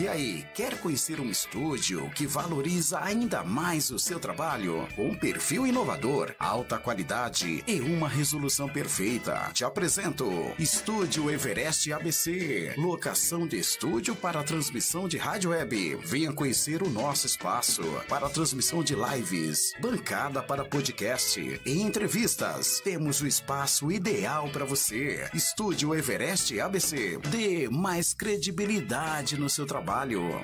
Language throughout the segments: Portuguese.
E aí, quer conhecer um estúdio que valoriza ainda mais o seu trabalho? Um perfil inovador, alta qualidade e uma resolução perfeita. Te apresento Estúdio Everest ABC. Locação de estúdio para transmissão de rádio web. Venha conhecer o nosso espaço para transmissão de lives, bancada para podcast e entrevistas. Temos o espaço ideal para você. Estúdio Everest ABC. Dê mais credibilidade no seu trabalho.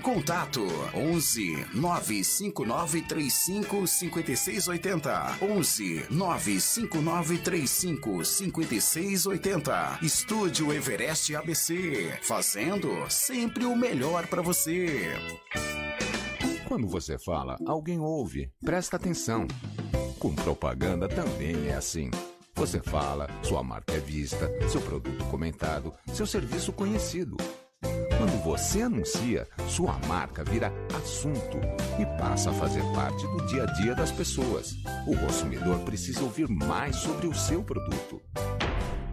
Contato 11 959 35 56 80. 11 959 35 56 80. Estúdio Everest ABC. Fazendo sempre o melhor para você. Quando você fala, alguém ouve. Presta atenção. Com propaganda também é assim. Você fala, sua marca é vista, seu produto comentado, seu serviço conhecido. Quando você anuncia, sua marca vira assunto e passa a fazer parte do dia a dia das pessoas. O consumidor precisa ouvir mais sobre o seu produto.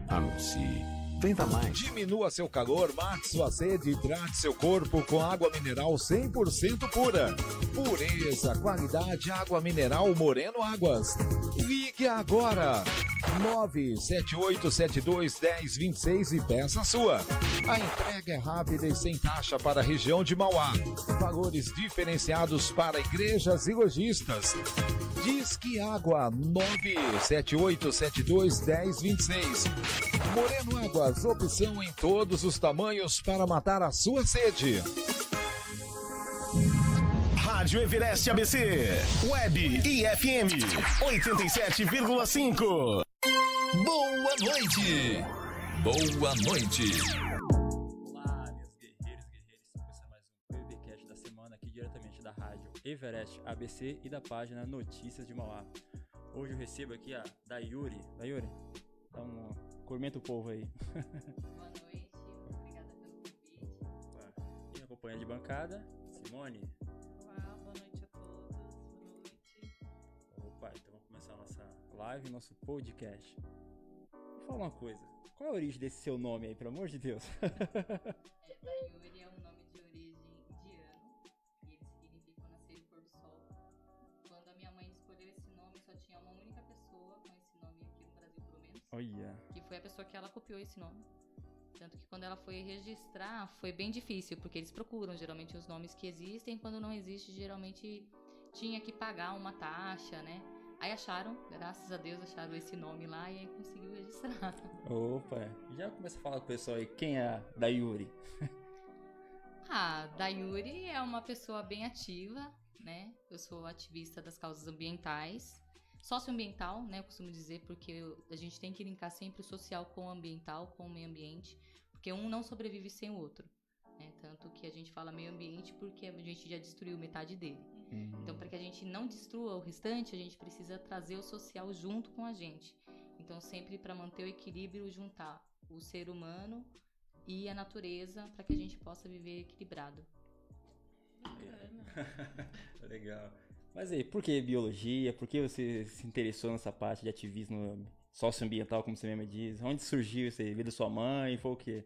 Anuncie. Venda mais. Diminua seu calor, mate sua sede e hidrate seu corpo com água mineral 100% pura. Pureza, qualidade, água mineral Moreno Águas. Ligue agora. 978721026 e peça a sua. A entrega é rápida e sem taxa para a região de Mauá. Valores diferenciados para igrejas e lojistas. Disque Água 978721026. Moreno Águas, opção em todos os tamanhos para matar a sua sede. Rádio Everest ABC, Web e FM 87,5. Boa noite! Boa noite! Olá, meus guerreiros e guerreiras. Começando mais um PVCast da semana aqui diretamente da Rádio Everest ABC e da página Notícias de Mauá. Hoje eu recebo aqui a Dayuri. Dayuri, dá um cumprimenta o povo aí. Boa noite, obrigada pelo convite. Opa. E a companhia de bancada, Simone. Olá, boa noite a todos, boa noite. Opa, então vamos começar a nossa live, nosso podcast. Me fala uma coisa, qual é a origem desse seu nome aí, pelo amor de Deus? Dayuri é um nome de origem indiano e ele significa o nascer e pôr do sol. Quando a minha mãe escolheu esse nome, só tinha uma única pessoa com esse nome aqui no Brasil, pelo menos. Olha. Que foi a pessoa que ela copiou esse nome. Tanto que quando ela foi registrar, foi bem difícil, porque eles procuram geralmente os nomes que existem, quando não existe, geralmente tinha que pagar uma taxa, né? Aí acharam, graças a Deus, acharam esse nome lá e aí conseguiu registrar. Opa, já começa a falar com o pessoal aí, quem é a Dayuri? Dayuri é uma pessoa bem ativa, né? Eu sou ativista das causas ambientais, socioambiental, né? Eu costumo dizer, porque a gente tem que linkar sempre o social com o ambiental, com o meio ambiente, porque um não sobrevive sem o outro, né? Tanto que a gente fala meio ambiente porque a gente já destruiu metade dele. Então, para que a gente não destrua o restante, a gente precisa trazer o social junto com a gente. Então, sempre para manter o equilíbrio, juntar o ser humano e a natureza para que a gente possa viver equilibrado. Legal. Mas aí, por que biologia? Por que você se interessou nessa parte de ativismo socioambiental, como você mesmo diz? Onde surgiu isso aí? Veio da sua mãe? Foi o quê?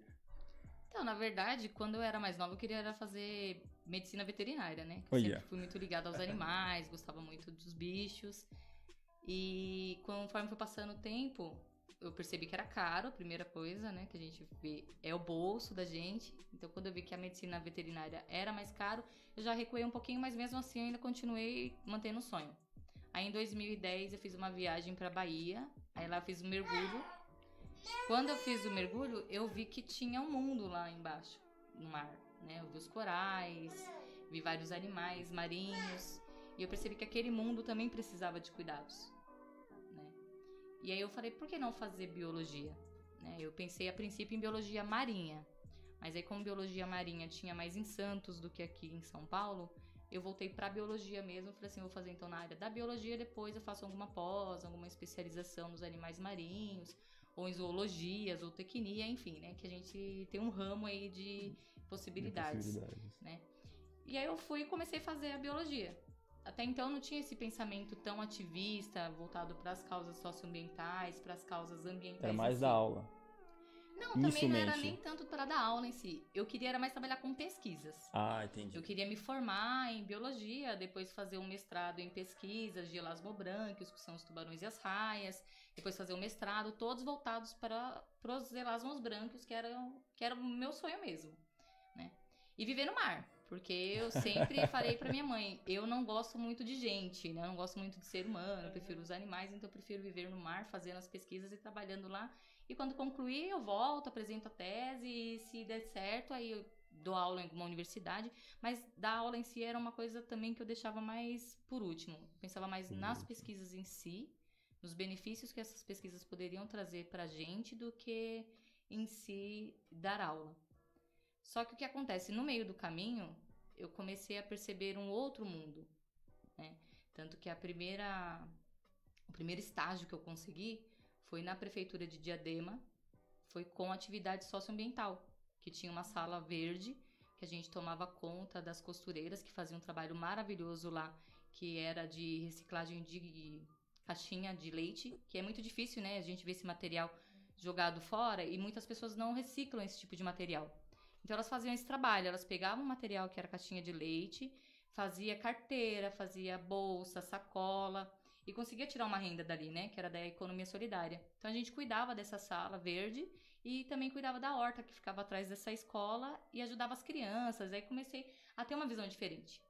Então, na verdade, quando eu era mais nova, eu queria era fazer medicina veterinária, né? Eu Olha. sempre fui muito ligada aos animais, gostava muito dos bichos. E conforme foi passando o tempo, eu percebi que era caro, a primeira coisa, né? Que a gente vê é o bolso da gente. Então, quando eu vi que a medicina veterinária era mais caro, eu já recuei um pouquinho, mas mesmo assim eu ainda continuei mantendo o sonho. Aí, em 2010, eu fiz uma viagem pra Bahia. Aí lá eu fiz um mergulho. Quando eu fiz o mergulho, eu vi que tinha um mundo lá embaixo, no mar, né? Eu vi os corais, vi vários animais marinhos, e eu percebi que aquele mundo também precisava de cuidados, né? E aí eu falei, por que não fazer biologia? Né? Eu pensei a princípio em biologia marinha, mas aí como biologia marinha tinha mais em Santos do que aqui em São Paulo, eu voltei para biologia mesmo, falei assim, vou fazer então na área da biologia, depois eu faço alguma pós, alguma especialização nos animais marinhos, ou em zoologia, zootecnia, enfim, né? Que a gente tem um ramo aí de possibilidades. Né? E aí eu fui e comecei a fazer a biologia. Até então não tinha esse pensamento tão ativista, voltado para as causas socioambientais, para as causas ambientais. Era mais da aula. Não, também não era Inicialmente. nem tanto para dar aula em si. Eu queria era mais trabalhar com pesquisas. Ah, entendi. Eu queria me formar em biologia, depois fazer um mestrado em pesquisas de elasmobranquios, que são os tubarões e as raias, depois fazer um mestrado, todos voltados para os elasmobranquios, que era o meu sonho mesmo, né? E viver no mar, porque eu sempre falei para minha mãe, eu não gosto muito de gente, né? Eu não gosto muito de ser humano, eu prefiro os animais, então eu prefiro viver no mar, fazendo as pesquisas e trabalhando lá. E quando concluir, eu volto, apresento a tese, e se der certo, aí eu dou aula em alguma universidade, mas dar aula em si era uma coisa também que eu deixava mais por último. Eu pensava mais nas pesquisas em si, nos benefícios que essas pesquisas poderiam trazer pra gente, do que em si dar aula. Só que o que acontece? No meio do caminho, eu comecei a perceber um outro mundo, né? Tanto que o primeiro estágio que eu consegui foi na prefeitura de Diadema, foi com atividade socioambiental, que tinha uma sala verde, que a gente tomava conta das costureiras, que faziam um trabalho maravilhoso lá, que era de reciclagem de caixinha de leite, que é muito difícil, né? A gente vê esse material jogado fora e muitas pessoas não reciclam esse tipo de material. Então elas faziam esse trabalho, elas pegavam o material que era caixinha de leite, fazia carteira, fazia bolsa, sacola, e conseguia tirar uma renda dali, né? Que era da economia solidária. Então a gente cuidava dessa sala verde e também cuidava da horta que ficava atrás dessa escola e ajudava as crianças. Aí comecei a ter uma visão diferente.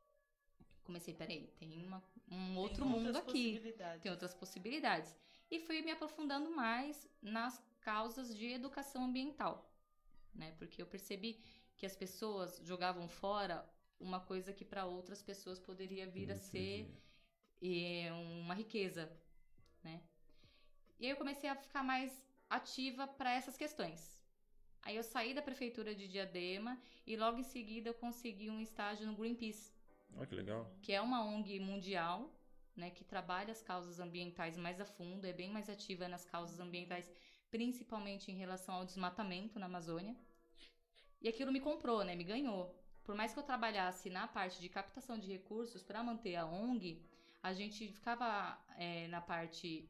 Comecei, peraí, tem um outro mundo aqui. Tem outras possibilidades. E fui me aprofundando mais nas causas de educação ambiental, né? Porque eu percebi que as pessoas jogavam fora uma coisa que para outras pessoas poderia vir a ser uma riqueza, né? E aí eu comecei a ficar mais ativa para essas questões. Aí eu saí da prefeitura de Diadema e logo em seguida eu consegui um estágio no Greenpeace. Olha que legal. Que é uma ONG mundial, né, que trabalha as causas ambientais mais a fundo, é bem mais ativa nas causas ambientais, principalmente em relação ao desmatamento na Amazônia. E aquilo me comprou, né, me ganhou. Por mais que eu trabalhasse na parte de captação de recursos para manter a ONG, a gente ficava na parte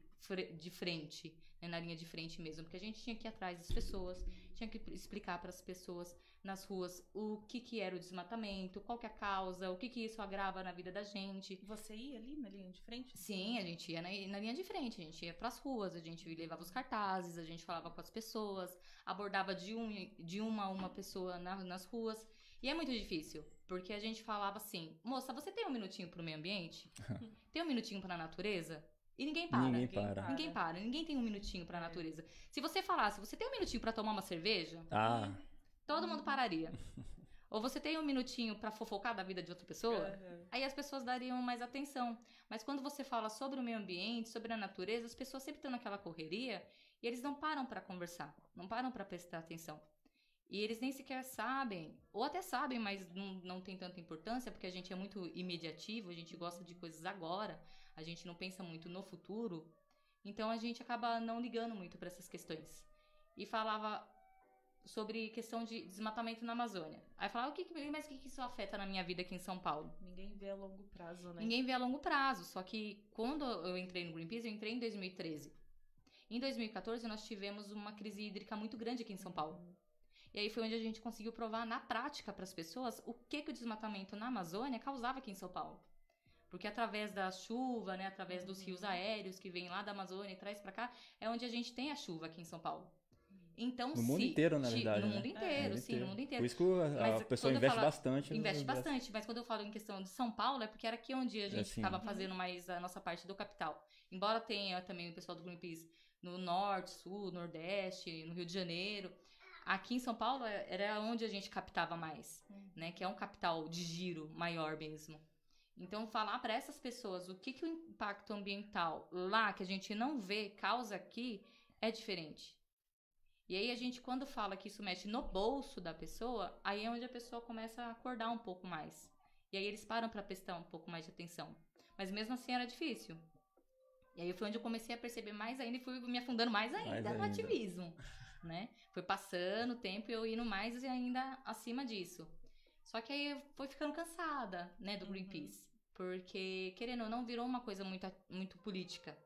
de frente, né, na linha de frente mesmo, porque a gente tinha que ir atrás das pessoas, tinha que explicar para as pessoas nas ruas o que era o desmatamento, qual que é a causa, o que isso agrava na vida da gente. Você ia ali na linha de frente? Sim, a gente ia na linha de frente, a gente ia pras ruas, a gente levava os cartazes, a gente falava com as pessoas, abordava de uma a uma pessoa nas ruas. E é muito difícil, porque a gente falava assim, moça, você tem um minutinho pro meio ambiente? Tem um minutinho pra natureza? E ninguém para. Ninguém para. Ninguém tem um minutinho pra natureza. Se você falasse, você tem um minutinho pra tomar uma cerveja? Todo mundo pararia. Ou você tem um minutinho pra fofocar da vida de outra pessoa? Aí as pessoas dariam mais atenção. Mas quando você fala sobre o meio ambiente, sobre a natureza, as pessoas sempre estão naquela correria e eles não param pra conversar, não param pra prestar atenção. E eles nem sequer sabem, ou até sabem, mas não tem tanta importância, porque a gente é muito imediativo, a gente gosta de coisas agora, a gente não pensa muito no futuro, então a gente acaba não ligando muito para essas questões. E falava sobre questão de desmatamento na Amazônia. Aí falava, mas o que isso afeta na minha vida aqui em São Paulo? Ninguém vê a longo prazo, né? Ninguém vê a longo prazo, só que quando eu entrei no Greenpeace, eu entrei em 2013. Em 2014, nós tivemos uma crise hídrica muito grande aqui em São Paulo. E aí foi onde a gente conseguiu provar na prática para as pessoas o que o desmatamento na Amazônia causava aqui em São Paulo. Porque através da chuva, né, através dos rios aéreos que vêm lá da Amazônia e traz para cá, é onde a gente tem a chuva aqui em São Paulo. Então, no mundo inteiro, na verdade. No mundo inteiro, sim, no mundo inteiro. Por isso que a pessoa investe bastante. Investe bastante, mas quando eu falo em questão de São Paulo, é porque era aqui onde a gente ficava fazendo mais a nossa parte do capital. Embora tenha também o pessoal do Greenpeace no Norte, Sul, Nordeste, no Rio de Janeiro. Aqui em São Paulo era onde a gente captava mais, né? Que é um capital de giro maior mesmo. Então, falar para essas pessoas o que o impacto ambiental lá, que a gente não vê, causa aqui, é diferente. E aí a gente, quando fala que isso mexe no bolso da pessoa, aí é onde a pessoa começa a acordar um pouco mais. E aí eles param para prestar um pouco mais de atenção. Mas mesmo assim era difícil. E aí foi onde eu comecei a perceber mais ainda e fui me afundando mais ainda no ativismo. Né? Foi passando o tempo e eu indo mais e ainda acima disso. Só que aí eu fui ficando cansada, né, do Greenpeace. Porque, querendo ou não, virou uma coisa muito política.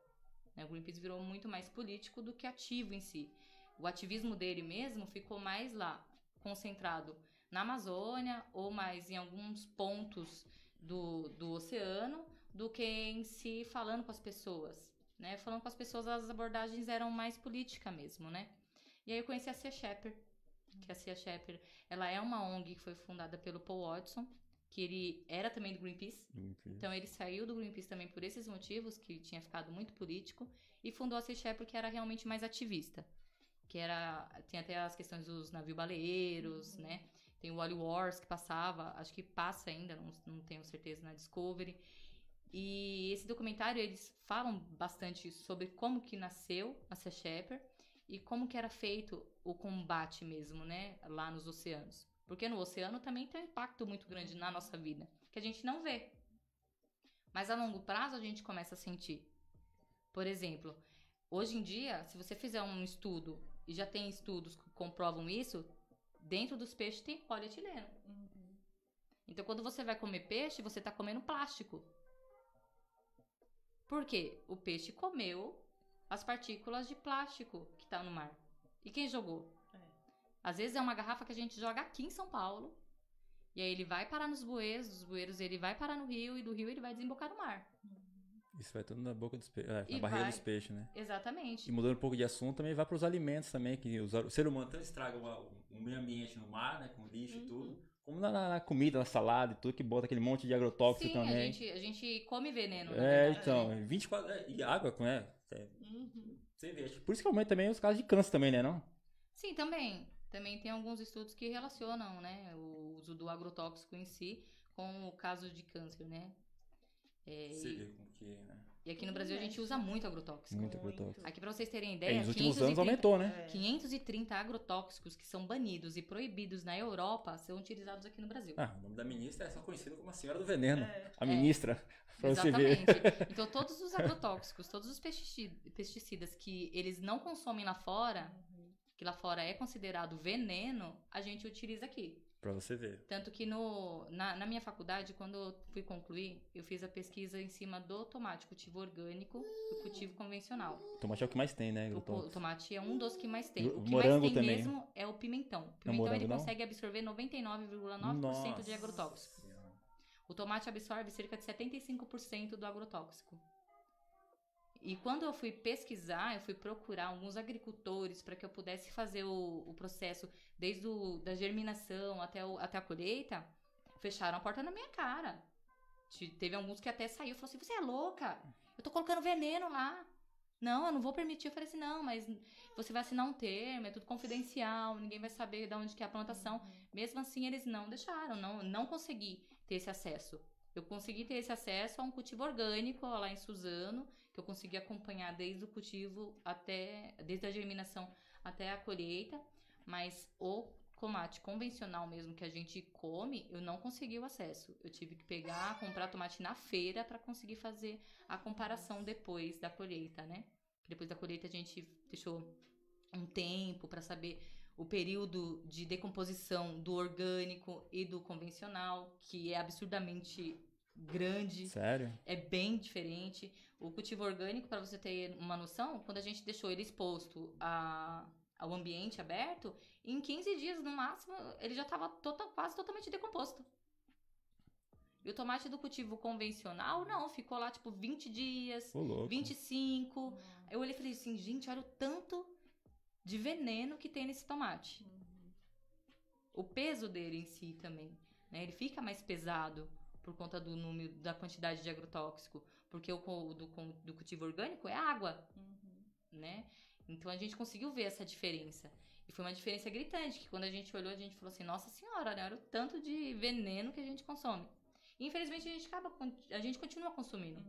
Né? O Greenpeace virou muito mais político do que ativo em si. O ativismo dele mesmo ficou mais lá, concentrado na Amazônia ou mais em alguns pontos do oceano, do que em si falando com as pessoas, né? Falando com as pessoas, as abordagens eram mais política mesmo, né? E aí eu conheci a Sea Shepherd, que a Sea Shepherd, ela é uma ONG que foi fundada pelo Paul Watson, que ele era também do Greenpeace. Então ele saiu do Greenpeace também por esses motivos, que tinha ficado muito político, e fundou a Sea Shepherd, que era realmente mais ativista. Tem até as questões dos navios baleeiros, né? Tem o Wally Wars que passava, acho que passa ainda, não tenho certeza, na Discovery. E esse documentário, eles falam bastante sobre como que nasceu a Sea Shepherd e como que era feito o combate mesmo, né? Lá nos oceanos. Porque no oceano também tem um impacto muito grande na nossa vida, que a gente não vê. Mas a longo prazo a gente começa a sentir. Por exemplo, hoje em dia, se você fizer um estudo, e já tem estudos que comprovam isso, dentro dos peixes tem polietileno. Então, quando você vai comer peixe, você está comendo plástico. Por quê? O peixe comeu as partículas de plástico que está no mar. E quem jogou? Às vezes é uma garrafa que a gente joga aqui em São Paulo, e aí ele vai parar nos bueiros, dos bueiros ele vai parar no rio, e do rio ele vai desembocar no mar. Isso vai tudo na boca dos peixes, na barriga dos peixes, né? Exatamente. E mudando um pouco de assunto, também vai para os alimentos também, que o ser humano tanto estraga o meio ambiente no mar, né, com lixo e tudo, como na comida, na salada e tudo, que bota aquele monte de agrotóxico também. Sim, a gente come veneno, na verdade, então, né? 24... E água, né? Você vê. Por isso que aumenta também os casos de câncer também, né, não? Sim, também. Também tem alguns estudos que relacionam, né, o uso do agrotóxico em si com o caso de câncer, né? Você vê como que, né? E aqui no Brasil a gente usa muito agrotóxico. Muito agrotóxico. Aqui, pra vocês terem ideia, nos últimos anos aumentou, né? 530 agrotóxicos que são banidos e proibidos na Europa são utilizados aqui no Brasil. O nome da ministra é só conhecido como a Senhora do Veneno. A ministra, pra exatamente. você ver. Então, todos os agrotóxicos, todos os pesticidas que eles não consomem lá fora, que lá fora é considerado veneno, a gente utiliza aqui. Pra você ver. Tanto que na minha faculdade, quando eu fui concluir, eu fiz a pesquisa em cima do tomate, cultivo orgânico e cultivo convencional. O tomate é o que mais tem, né? O tomate é um dos que mais tem. O que morango mais tem também. mesmo é o pimentão. O pimentão ele consegue absorver 99,9% de agrotóxico. O tomate absorve cerca de 75% do agrotóxico. E quando eu fui pesquisar, eu fui procurar alguns agricultores para que eu pudesse fazer o processo desde da germinação até a colheita, fecharam a porta na minha cara. Teve alguns que até saiu e falaram assim, você é louca? Eu tô colocando veneno lá. Não, eu não vou permitir. Eu falei assim, não, mas você vai assinar um termo, é tudo confidencial, ninguém vai saber de onde que é a plantação. Mesmo assim, eles não deixaram, não consegui ter esse acesso. Eu consegui ter esse acesso a um cultivo orgânico lá em Suzano, que eu consegui acompanhar desde o cultivo desde a germinação até a colheita, mas o tomate convencional mesmo que a gente come, eu não consegui o acesso. Eu tive que comprar tomate na feira para conseguir fazer a comparação depois da colheita, né? Depois da colheita a gente deixou um tempo para saber o período de decomposição do orgânico e do convencional, que é absurdamente grande. Sério? É bem diferente. O cultivo orgânico, para você ter uma noção, quando a gente deixou ele exposto ao ambiente aberto, em 15 dias, no máximo, ele já estava quase totalmente decomposto. E o tomate do cultivo convencional, não, ficou lá, 20 dias, 25. Eu olhei e falei assim, gente, olha o tanto de veneno que tem nesse tomate. O peso dele em si também, né? Ele fica mais pesado por conta do número, da quantidade de agrotóxico, porque o do cultivo orgânico é água, né? Então a gente conseguiu ver essa diferença. E foi uma diferença gritante, que quando a gente olhou, a gente falou assim, nossa senhora, né? Olha o tanto de veneno que a gente consome. E infelizmente a gente continua consumindo,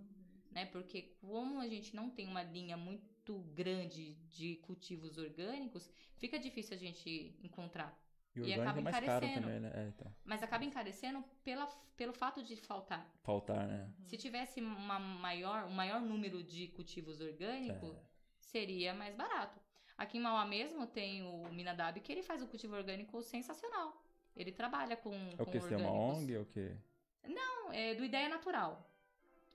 né? Porque como a gente não tem uma linha muito grande de cultivos orgânicos, fica difícil a gente encontrar. E acaba encarecendo. Também, né? Então. Mas acaba encarecendo pelo fato de faltar. Faltar, né? Se tivesse um maior número de cultivos orgânicos, seria mais barato. Aqui em Mauá mesmo tem o Minadab, que ele faz o cultivo orgânico sensacional. Ele trabalha com orgânicos. Você tem uma ONG ou o quê? Não, é do Ideia Natural.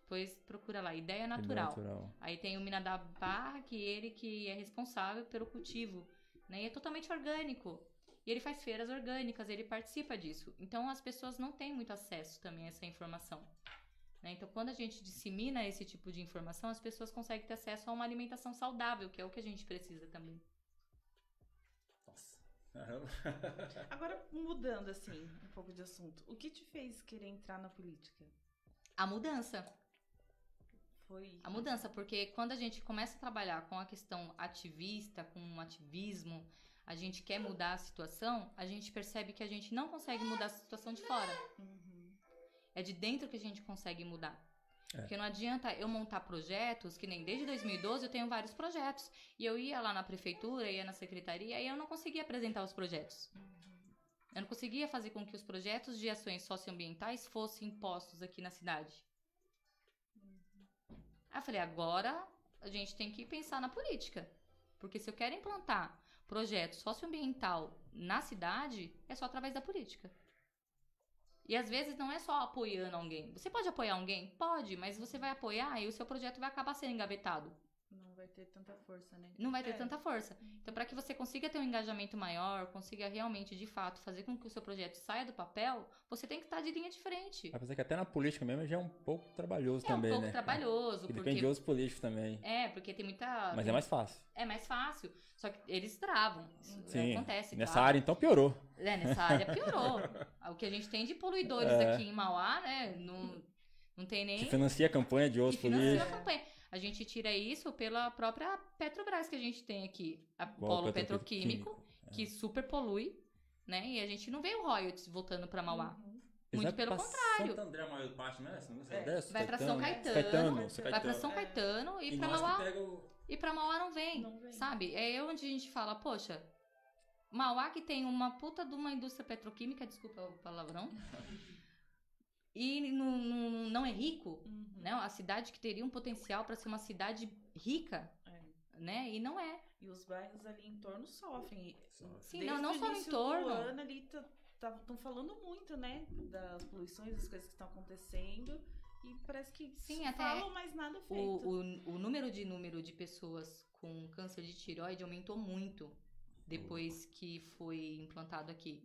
Depois procura lá, Ideia Natural. Aí tem o Minadab Barra, que ele que é responsável pelo cultivo né? E é totalmente orgânico. E ele faz feiras orgânicas, ele participa disso. Então, as pessoas não têm muito acesso também a essa informação, né? Então, quando a gente dissemina esse tipo de informação, as pessoas conseguem ter acesso a uma alimentação saudável, que é o que a gente precisa também. Nossa. Caramba. Agora, mudando, assim, um pouco de assunto. O que te fez querer entrar na política? A mudança. Foi... A mudança, porque quando a gente começa a trabalhar com a questão ativista, com o ativismo, a gente quer mudar a situação, a gente percebe que a gente não consegue mudar a situação de fora. É de dentro que a gente consegue mudar. Porque não adianta eu montar projetos, que nem desde 2012 eu tenho vários projetos. E eu ia lá na prefeitura, ia na secretaria, e eu não conseguia apresentar os projetos. Eu não conseguia fazer com que os projetos de ações socioambientais fossem impostos aqui na cidade. Aí eu falei, agora a gente tem que pensar na política. Porque se eu quero implantar projeto socioambiental na cidade, é só através da política. E às vezes não é só apoiando alguém. Você pode apoiar alguém? Pode, mas você vai apoiar e o seu projeto vai acabar sendo engavetado. Não vai ter tanta força, né? Não vai ter tanta força. Então, para que você consiga ter um engajamento maior, consiga realmente, de fato, fazer com que o seu projeto saia do papel, você tem que estar de linha de frente. Apesar que até na política mesmo já é um pouco trabalhoso também, né? É um pouco trabalhoso. Porque depende de outros políticos também. Porque tem muita... Mas é mais fácil. É mais fácil. Só que eles travam. Isso Sim. acontece. Nessa área, então, piorou. Nessa área piorou. O que a gente tem de poluidores aqui em Mauá, né? Não tem nem... Que financia a campanha de outros políticos. Financia a campanha. A gente tira isso pela própria Petrobras que a gente tem aqui. A polo petroquímico, que super polui, né? E a gente não vê o royalties voltando para Mauá. Muito pelo contrário. Santo André, a maior parte, né? Vai para São Caetano. Vai para São Caetano e para Mauá. E para Mauá não vem, sabe? É onde a gente fala, poxa, Mauá que tem uma puta de uma indústria petroquímica, desculpa o palavrão, e não é rico, né? A cidade que teria um potencial para ser uma cidade rica, né? E não é. E os bairros ali em torno sofrem. Sim, não só no entorno. Ano ali estão falando muito, né? Das poluições, das coisas que estão acontecendo. E parece que falam, mas nada feito. O número de pessoas com câncer de tireoide aumentou muito depois que foi implantado aqui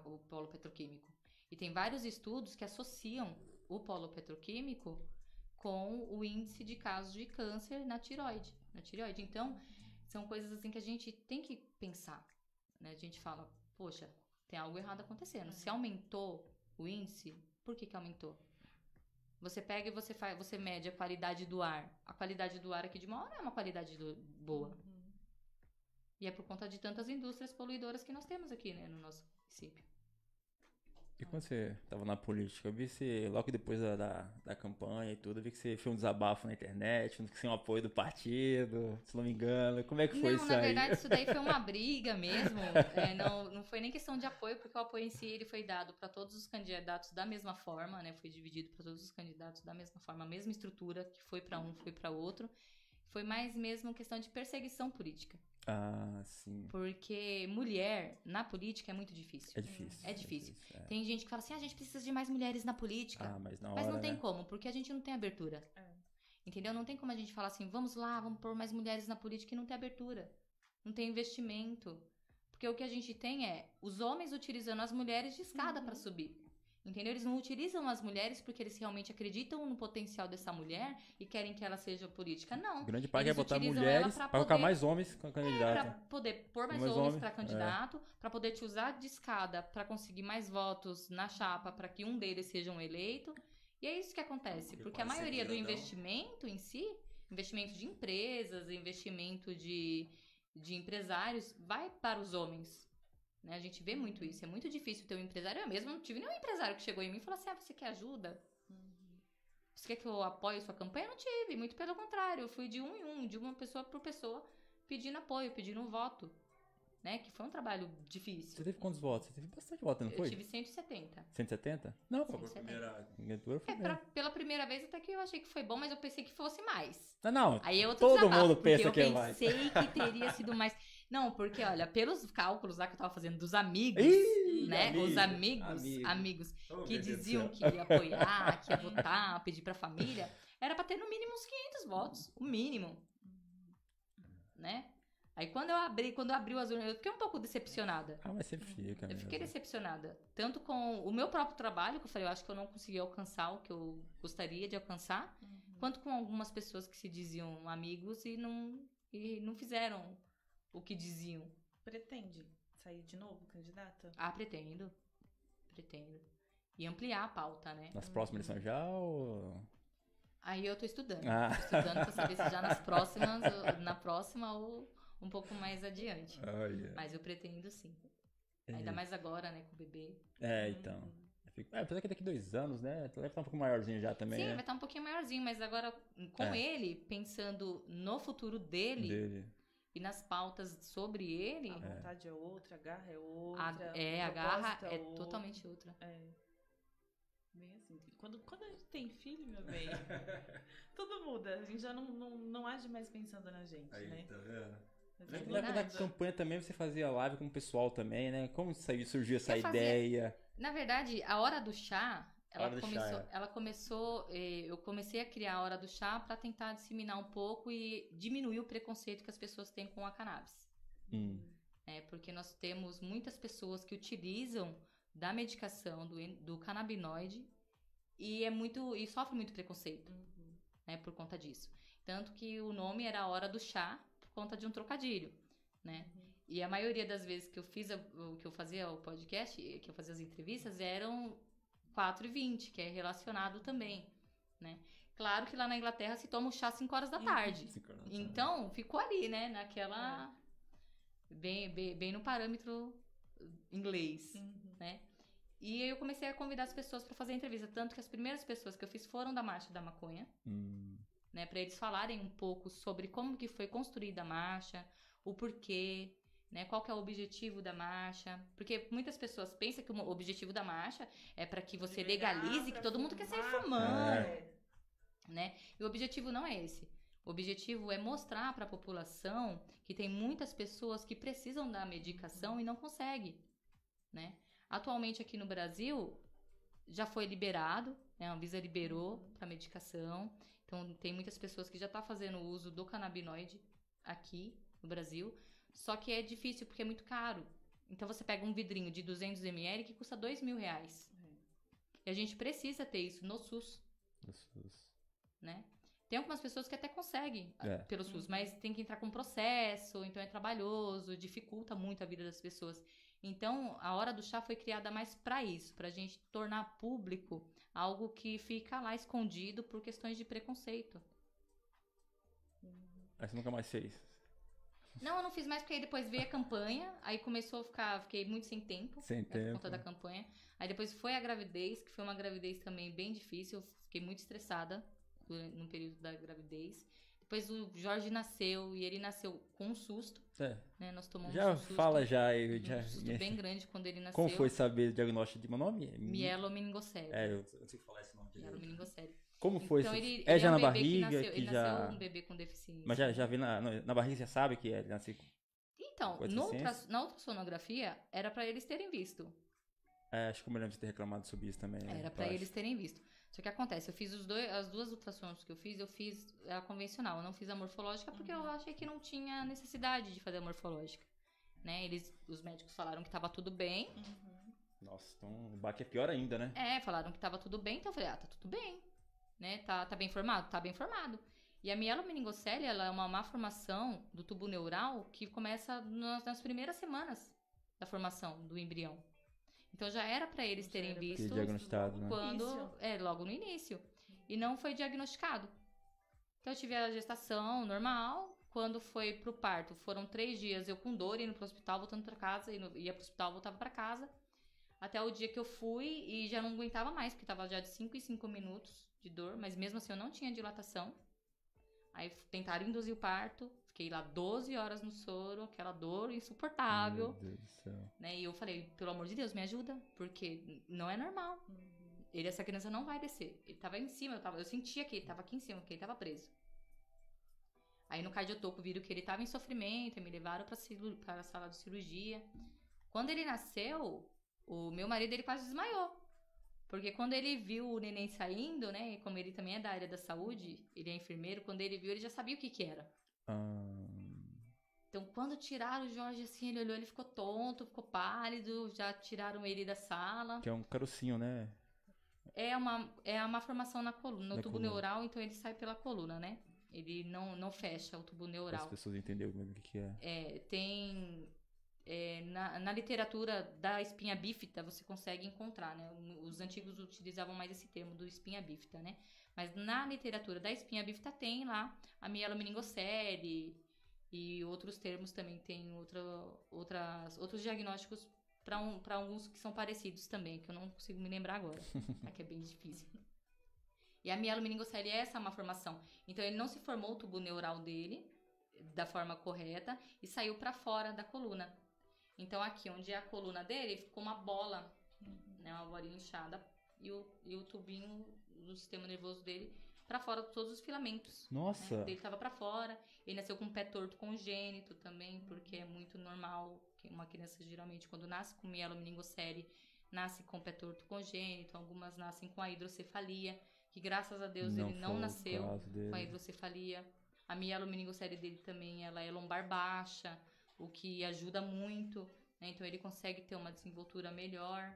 o polo petroquímico. E tem vários estudos que associam o polo petroquímico com o índice de casos de câncer na tireoide. Então, são coisas assim que a gente tem que pensar, né? A gente fala, poxa, tem algo errado acontecendo. Se aumentou o índice, por que aumentou? Você pega e você mede a qualidade do ar. A qualidade do ar aqui de Mauá não é uma qualidade boa. E é por conta de tantas indústrias poluidoras que nós temos aqui, né, no nosso município. E quando você estava na política, eu vi que você, logo depois da campanha e tudo, eu vi que você fez um desabafo na internet, sem o apoio do partido, se não me engano. Como é que foi isso aí? Não, na verdade, isso daí foi uma briga mesmo. Não foi nem questão de apoio, porque o apoio em si ele foi dado para todos os candidatos da mesma forma, né? Foi dividido para todos os candidatos da mesma forma, a mesma estrutura, que foi para um, foi para outro. Foi mais mesmo questão de perseguição política. Ah, sim. Porque mulher na política é muito difícil. É difícil. É difícil. Tem gente que fala assim, a gente precisa de mais mulheres na política. Mas na hora, mas não tem né? como, porque a gente não tem abertura. Entendeu? Não tem como a gente falar assim, vamos lá, vamos pôr mais mulheres na política e não tem abertura. Não tem investimento. Porque o que a gente tem é os homens utilizando as mulheres de escada para subir. Entendeu? Eles não utilizam as mulheres porque eles realmente acreditam no potencial dessa mulher e querem que ela seja política. Não. O grande parte é botar mulheres para colocar mais homens com candidato. Para poder pôr mais homens para candidato, para poder te usar de escada para conseguir mais votos na chapa, para que um deles seja um eleito. E é isso que acontece. Porque a maioria do investimento em si, investimento de empresas, investimento de empresários, vai para os homens. Né? A gente vê muito isso. É muito difícil ter um empresário. Eu mesmo não tive nenhum empresário que chegou em mim e falou assim, você quer ajuda? Você quer que eu apoie a sua campanha? Eu não tive. Muito pelo contrário. Eu fui de um em um, de uma pessoa por pessoa, pedindo apoio, pedindo um voto. Né? Que foi um trabalho difícil. Você teve quantos votos? Você teve bastante votos, não foi? Eu tive 170. 170? Não, foi a 170. primeira candidatura. Pela primeira vez até que eu achei que foi bom, mas eu pensei que fosse mais. Não, aí é outro todo desabafo, mundo pensa que é mais. Eu pensei que teria sido mais. Não, porque, olha, pelos cálculos lá que eu tava fazendo dos amigos, né? Os amigos que diziam que ia apoiar, que ia votar, pedir pra família, era pra ter no mínimo uns 500 votos, o mínimo. Né? Aí quando abriu as urnas, eu fiquei um pouco decepcionada. Mas sempre fica. Eu fiquei decepcionada. Tanto com o meu próprio trabalho, que eu falei, eu acho que eu não consegui alcançar o que eu gostaria de alcançar, quanto com algumas pessoas que se diziam amigos e não fizeram o que diziam. Pretende sair de novo, candidata? Pretendo. E ampliar a pauta, né? Nas próximas eleições já ou... Aí eu tô estudando. Tô estudando pra saber se já na próxima ou um pouco mais adiante. Mas eu pretendo sim. Ainda mais agora, né, com o bebê. Então. Apesar que daqui 2 anos, né? Vai estar um pouco maiorzinho já também. Sim, né? vai estar um pouquinho maiorzinho, mas agora com ele, pensando no futuro dele. E nas pautas sobre ele. A vontade é outra, a garra é outra. A garra é totalmente outra. Bem assim. Quando a gente tem filho, meu bem, tudo muda. A gente já não age mais pensando na gente, aí, né? Tá vendo? Na campanha também você fazia live com o pessoal também, né? Como surgiu essa ideia? Na verdade, a Hora do Chá, ela começou, eu comecei a criar a Hora do Chá para tentar disseminar um pouco e diminuir o preconceito que as pessoas têm com a cannabis. Porque nós temos muitas pessoas que utilizam da medicação do canabinoide e sofre muito preconceito, né, por conta disso. Tanto que o nome era a Hora do Chá por conta de um trocadilho, né? E a maioria das vezes que eu fazia o podcast, que eu fazia as entrevistas, eram 4h20, que é relacionado também, né? Claro que lá na Inglaterra se toma o chá 5 horas da tarde. Então, ficou ali, né? Naquela... Bem no parâmetro inglês, né? E aí eu comecei a convidar as pessoas para fazer entrevista. Tanto que as primeiras pessoas que eu fiz foram da Marcha da Maconha, né? Para eles falarem um pouco sobre como que foi construída a marcha, o porquê, né? Qual que é o objetivo da marcha. Porque muitas pessoas pensam que o objetivo da marcha é para que você legalize, que todo mundo quer sair fumando, né? E o objetivo não é esse. O objetivo é mostrar para a população que tem muitas pessoas que precisam da medicação e não conseguem, né? Atualmente aqui no Brasil já foi liberado, né? A Anvisa liberou para medicação. Então tem muitas pessoas que já estão fazendo uso do canabinoide aqui no Brasil. Só que é difícil porque é muito caro. Então você pega um vidrinho de 200 ml que custa R$2.000. E a gente precisa ter isso no SUS. Né? Tem algumas pessoas que até conseguem pelo SUS, mas tem que entrar com processo, então é trabalhoso, dificulta muito a vida das pessoas. Então, a Hora do Chá foi criada mais para isso, pra gente tornar público algo que fica lá escondido por questões de preconceito. Aí você nunca mais fez? Não, eu não fiz mais porque aí depois veio a campanha, aí começou a fiquei muito sem tempo. Por conta da campanha. Aí depois foi a gravidez, que foi uma gravidez também bem difícil, eu fiquei muito estressada no período da gravidez. Depois o Jorge nasceu e ele nasceu com um susto. Né? Nós tomamos um susto. Um susto bem grande quando ele nasceu. Como foi saber o diagnóstico de meu nome? Mielomeningocele. Eu não sei falar esse nome direito. Mielomeningocele. Como foi então, isso? Ele já é um na bebê barriga? Ele nasceu um bebê com deficiência. Mas já vi na barriga, você sabe que ele nasceu com... Então, na ultrassonografia, era pra eles terem visto. Acho que eu me lembro de ter reclamado sobre isso também. Era pra eles terem visto. Só que acontece, eu fiz as 2 ultrassons que eu fiz a convencional. Eu não fiz a morfológica porque eu achei que não tinha necessidade de fazer a morfológica. Né? Os médicos falaram que tava tudo bem. Nossa, então o baque é pior ainda, né? Falaram que tava tudo bem, então eu falei, tá tudo bem. Né? Tá bem formado? Tá bem formado. E a mielomeningocele, ela é uma má formação do tubo neural que começa nas primeiras semanas da formação do embrião. Então já era para eles terem visto diagnosticado, né? Logo no início. E não foi diagnosticado. Então eu tive a gestação normal. Quando foi pro parto, foram 3 dias eu com dor, indo pro hospital, voltando para casa, ia pro hospital, voltava para casa. Até o dia que eu fui e já não aguentava mais, porque tava já de 5 em 5 minutos de dor, mas mesmo assim eu não tinha dilatação. Aí tentaram induzir o parto, fiquei lá 12 horas no soro, aquela dor insuportável. Meu Deus do céu. Né? E eu falei, pelo amor de Deus, me ajuda, porque não é normal. Essa criança não vai descer. Ele tava em cima, eu sentia que ele tava aqui em cima, que ele tava preso. Aí no cardiotoco viram que ele tava em sofrimento, e me levaram para a sala de cirurgia. Quando ele nasceu, o meu marido ele quase desmaiou. Porque quando ele viu o neném saindo, né, como ele também é da área da saúde, ele é enfermeiro, quando ele viu, ele já sabia o que era. Então, quando tiraram o Jorge, assim, ele olhou, ele ficou tonto, ficou pálido, já tiraram ele da sala. Que é um carocinho, né? É uma formação na coluna, no Na tubo coluna. neural, então ele sai pela coluna, né? Ele não fecha o tubo Para as neural. pessoas entenderem o que é. Na literatura da espinha bífida, você consegue encontrar, né? Os antigos utilizavam mais esse termo do espinha bífida, né? Mas na literatura da espinha bífida tem lá a mielomeningocele e outros termos também, tem outros diagnósticos para alguns que são parecidos também, que eu não consigo me lembrar agora, que é bem difícil. E a mielomeningocele é essa malformação. Então, ele não se formou o tubo neural dele da forma correta e saiu para fora da coluna. Então, aqui onde é a coluna dele, ficou uma bola, né, uma bolinha inchada, e o tubinho do sistema nervoso dele para fora, todos os filamentos. Nossa! Né, dele estava para fora. Ele nasceu com um pé torto congênito também, porque é muito normal que uma criança, geralmente, quando nasce com mielomeningocele, nasce com pé torto congênito. Algumas nascem com a hidrocefalia, que graças a Deus ele não nasceu com a hidrocefalia. A mielomeningocele dele também, ela é lombar baixa, o que ajuda muito, né? Então ele consegue ter uma desenvoltura melhor,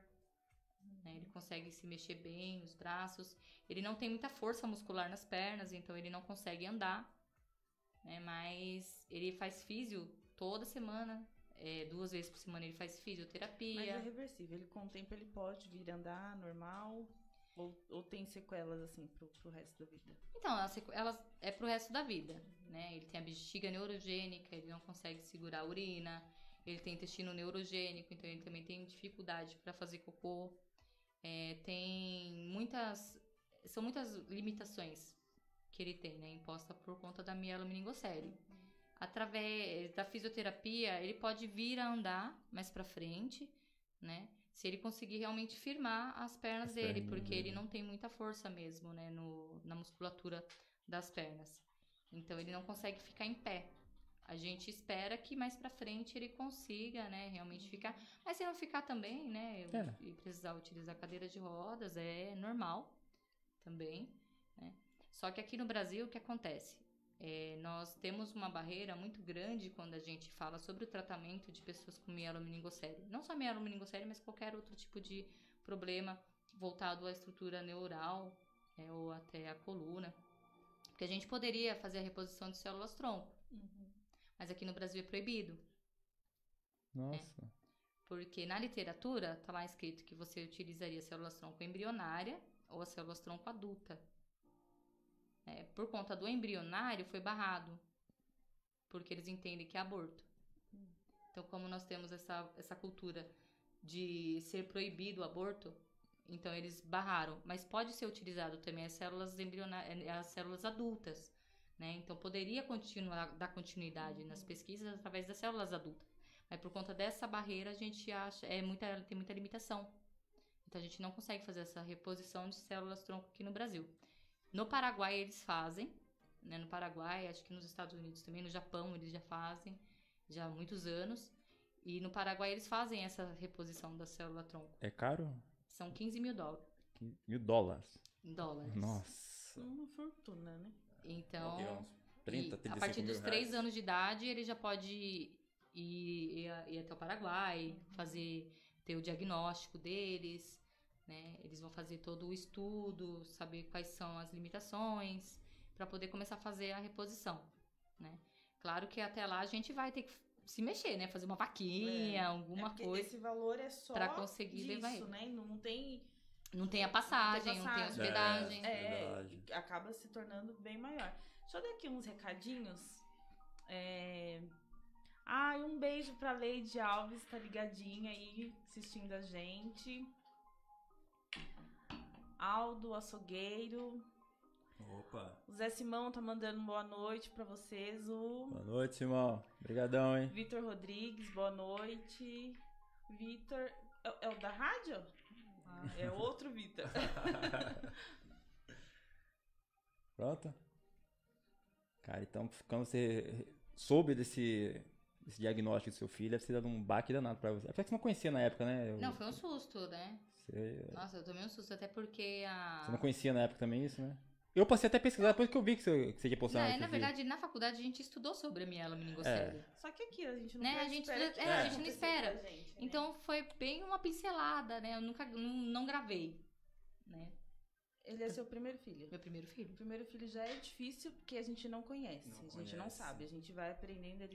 né? Ele consegue se mexer bem, os braços. Ele não tem muita força muscular nas pernas, então ele não consegue andar, né? Mas ele faz físio toda semana, 2 vezes por semana ele faz fisioterapia. Mas é reversível, ele com o tempo ele pode vir andar normal? Ou tem sequelas, assim, pro resto da vida? Então, elas é pro resto da vida, né? Ele tem a bexiga neurogênica, ele não consegue segurar a urina. Ele tem intestino neurogênico, então ele também tem dificuldade para fazer cocô. São muitas limitações que ele tem, né? Imposta por conta da mielomeningocele. Através da fisioterapia, ele pode vir a andar mais para frente, né? Se ele conseguir realmente firmar as pernas dele, porque ele não tem muita força mesmo, né, na musculatura das pernas. Então, ele não consegue ficar em pé. A gente espera que mais pra frente ele consiga, né, realmente ficar. Mas se não ficar também, né, e precisar utilizar cadeira de rodas, é normal também, né. Só que aqui no Brasil, o que acontece? Nós temos uma barreira muito grande quando a gente fala sobre o tratamento de pessoas com mielomeningocele. Não só mielomeningocele, mas qualquer outro tipo de problema voltado à estrutura neural, ou até à coluna. Porque a gente poderia fazer a reposição de células-tronco, mas aqui no Brasil é proibido. Nossa! Porque na literatura está lá escrito que você utilizaria células-tronco embrionária ou a células-tronco adulta. Por conta do embrionário foi barrado, porque eles entendem que é aborto. Então, como nós temos essa cultura de ser proibido o aborto, então eles barraram. Mas pode ser utilizado também as células as células adultas, né? Então poderia dar continuidade nas pesquisas através das células adultas. Mas por conta dessa barreira a gente acha tem muita limitação. Então a gente não consegue fazer essa reposição de células-tronco aqui no Brasil. No Paraguai eles fazem, né? No Paraguai, acho que nos Estados Unidos também, no Japão eles já fazem, já há muitos anos. E no Paraguai eles fazem essa reposição da célula-tronco. É caro? São $15 mil. $15,000? Em dólares. Nossa! Uma fortuna, né? Então, uns 30, 35 a partir dos mil 3 reais. anos de idade, ele já pode ir até o Paraguai, ter o diagnóstico deles, né? Eles vão fazer todo o estudo, saber quais são as limitações, para poder começar a fazer a reposição, né? Claro que até lá a gente vai ter que se mexer, né? Fazer uma vaquinha, alguma coisa. Esse valor é só para conseguir disso, levar ele. né? Não tem a passagem, não tem a hospedagem. Acaba se tornando bem maior. Deixa eu dar aqui uns recadinhos. Um beijo pra Leide Alves, tá ligadinha aí, assistindo a gente. Aldo Açougueiro. Opa! O Zé Simão tá mandando boa noite pra vocês. Boa noite, Simão. Obrigadão, hein? Vitor Rodrigues, boa noite. Vitor... É o da rádio? É outro Vitor. Pronto? Cara, então quando você soube desse diagnóstico do seu filho, deve ter dado um baque danado pra você. Até que você não conhecia na época, né? Não, foi um susto, né? Nossa, eu tomei um susto, até porque Você não conhecia na época também isso, né? Eu passei até a pesquisar depois que eu vi que você tinha postado. Na verdade, na faculdade a gente estudou sobre a mielomeningocele. Só que aqui a gente não Né? A gente não espera. Gente, né? Então foi bem uma pincelada, né? Eu nunca não gravei, né? Ele é seu primeiro filho. Meu primeiro filho. O primeiro filho já é difícil porque a gente não conhece. A gente não conhece. sabe. A gente vai aprendendo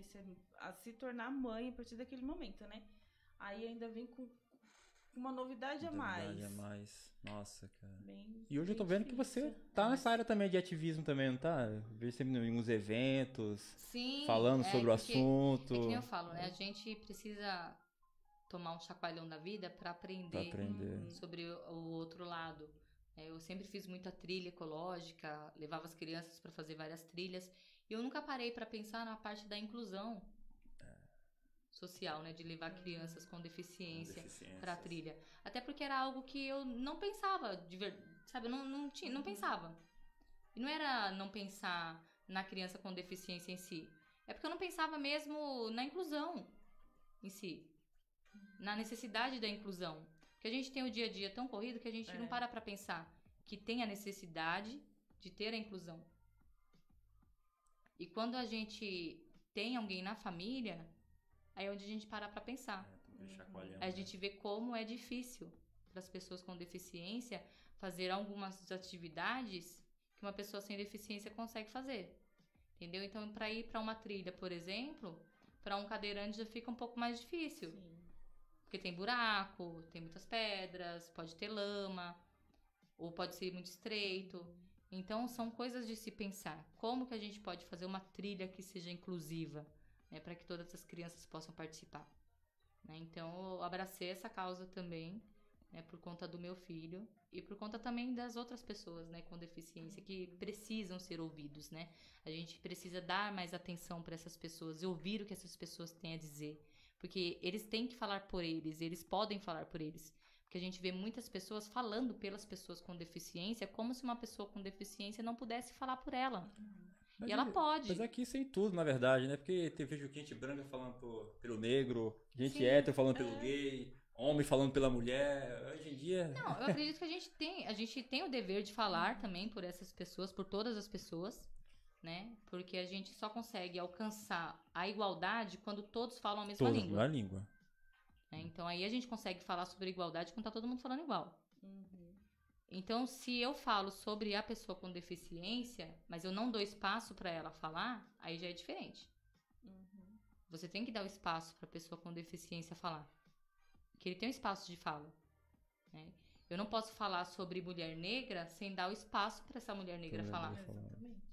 a se tornar mãe a partir daquele momento, né? Aí ainda vem com uma novidade a mais. Nossa, cara. Bem, E hoje eu tô bem vendo que você difícil. tá nessa área também de ativismo também, não tá? Vejo sempre em uns eventos, Sim. falando sobre o porque assunto. É que nem eu falo, né? A gente precisa tomar um chacoalhão da vida pra aprender sobre o outro lado. Eu sempre fiz muita trilha ecológica, levava as crianças pra fazer várias trilhas. E eu nunca parei pra pensar na parte da inclusão social, né? De levar crianças com deficiência pra trilha. Até porque era algo que eu não pensava, sabe? Eu não pensava. E não era não pensar na criança com deficiência em si. É porque eu não pensava mesmo na inclusão em si. Na necessidade da inclusão. Porque a gente tem o dia a dia tão corrido que a gente não para pra pensar que tem a necessidade de ter a inclusão. E quando a gente tem alguém na família, aí é onde a gente para pra pensar. A gente vê como é difícil para as pessoas com deficiência fazer algumas atividades que uma pessoa sem deficiência consegue fazer. Entendeu? Então, para ir para uma trilha, por exemplo, para um cadeirante já fica um pouco mais difícil. Sim. Porque tem buraco, tem muitas pedras, pode ter lama, ou pode ser muito estreito. Então, são coisas de se pensar. Como que a gente pode fazer uma trilha que seja inclusiva, né, para que todas as crianças possam participar? Né? Então, eu abracei essa causa também, né, por conta do meu filho e por conta também das outras pessoas, né, com deficiência que precisam ser ouvidos, né? A gente precisa dar mais atenção para essas pessoas e ouvir o que essas pessoas têm a dizer, porque eles têm que falar por eles podem falar por eles. Porque a gente vê muitas pessoas falando pelas pessoas com deficiência como se uma pessoa com deficiência não pudesse falar por ela. Mas e ela pode. Mas aqui isso é em tudo, na verdade, né? Porque vejo gente branca falando pelo negro, gente Sim, hétero falando pelo gay, homem falando pela mulher. Hoje em dia... Não, eu acredito que a gente tem o dever de falar também por essas pessoas, por todas as pessoas, né? Porque a gente só consegue alcançar a igualdade quando todos falam a mesma língua. Então aí a gente consegue falar sobre igualdade quando tá todo mundo falando igual. Então, se eu falo sobre a pessoa com deficiência, mas eu não dou espaço para ela falar, aí já é diferente. Você tem que dar o espaço para a pessoa com deficiência falar. Que ele tem um espaço de fala. Né? Eu não posso falar sobre mulher negra sem dar o espaço para essa mulher negra falar. Exatamente.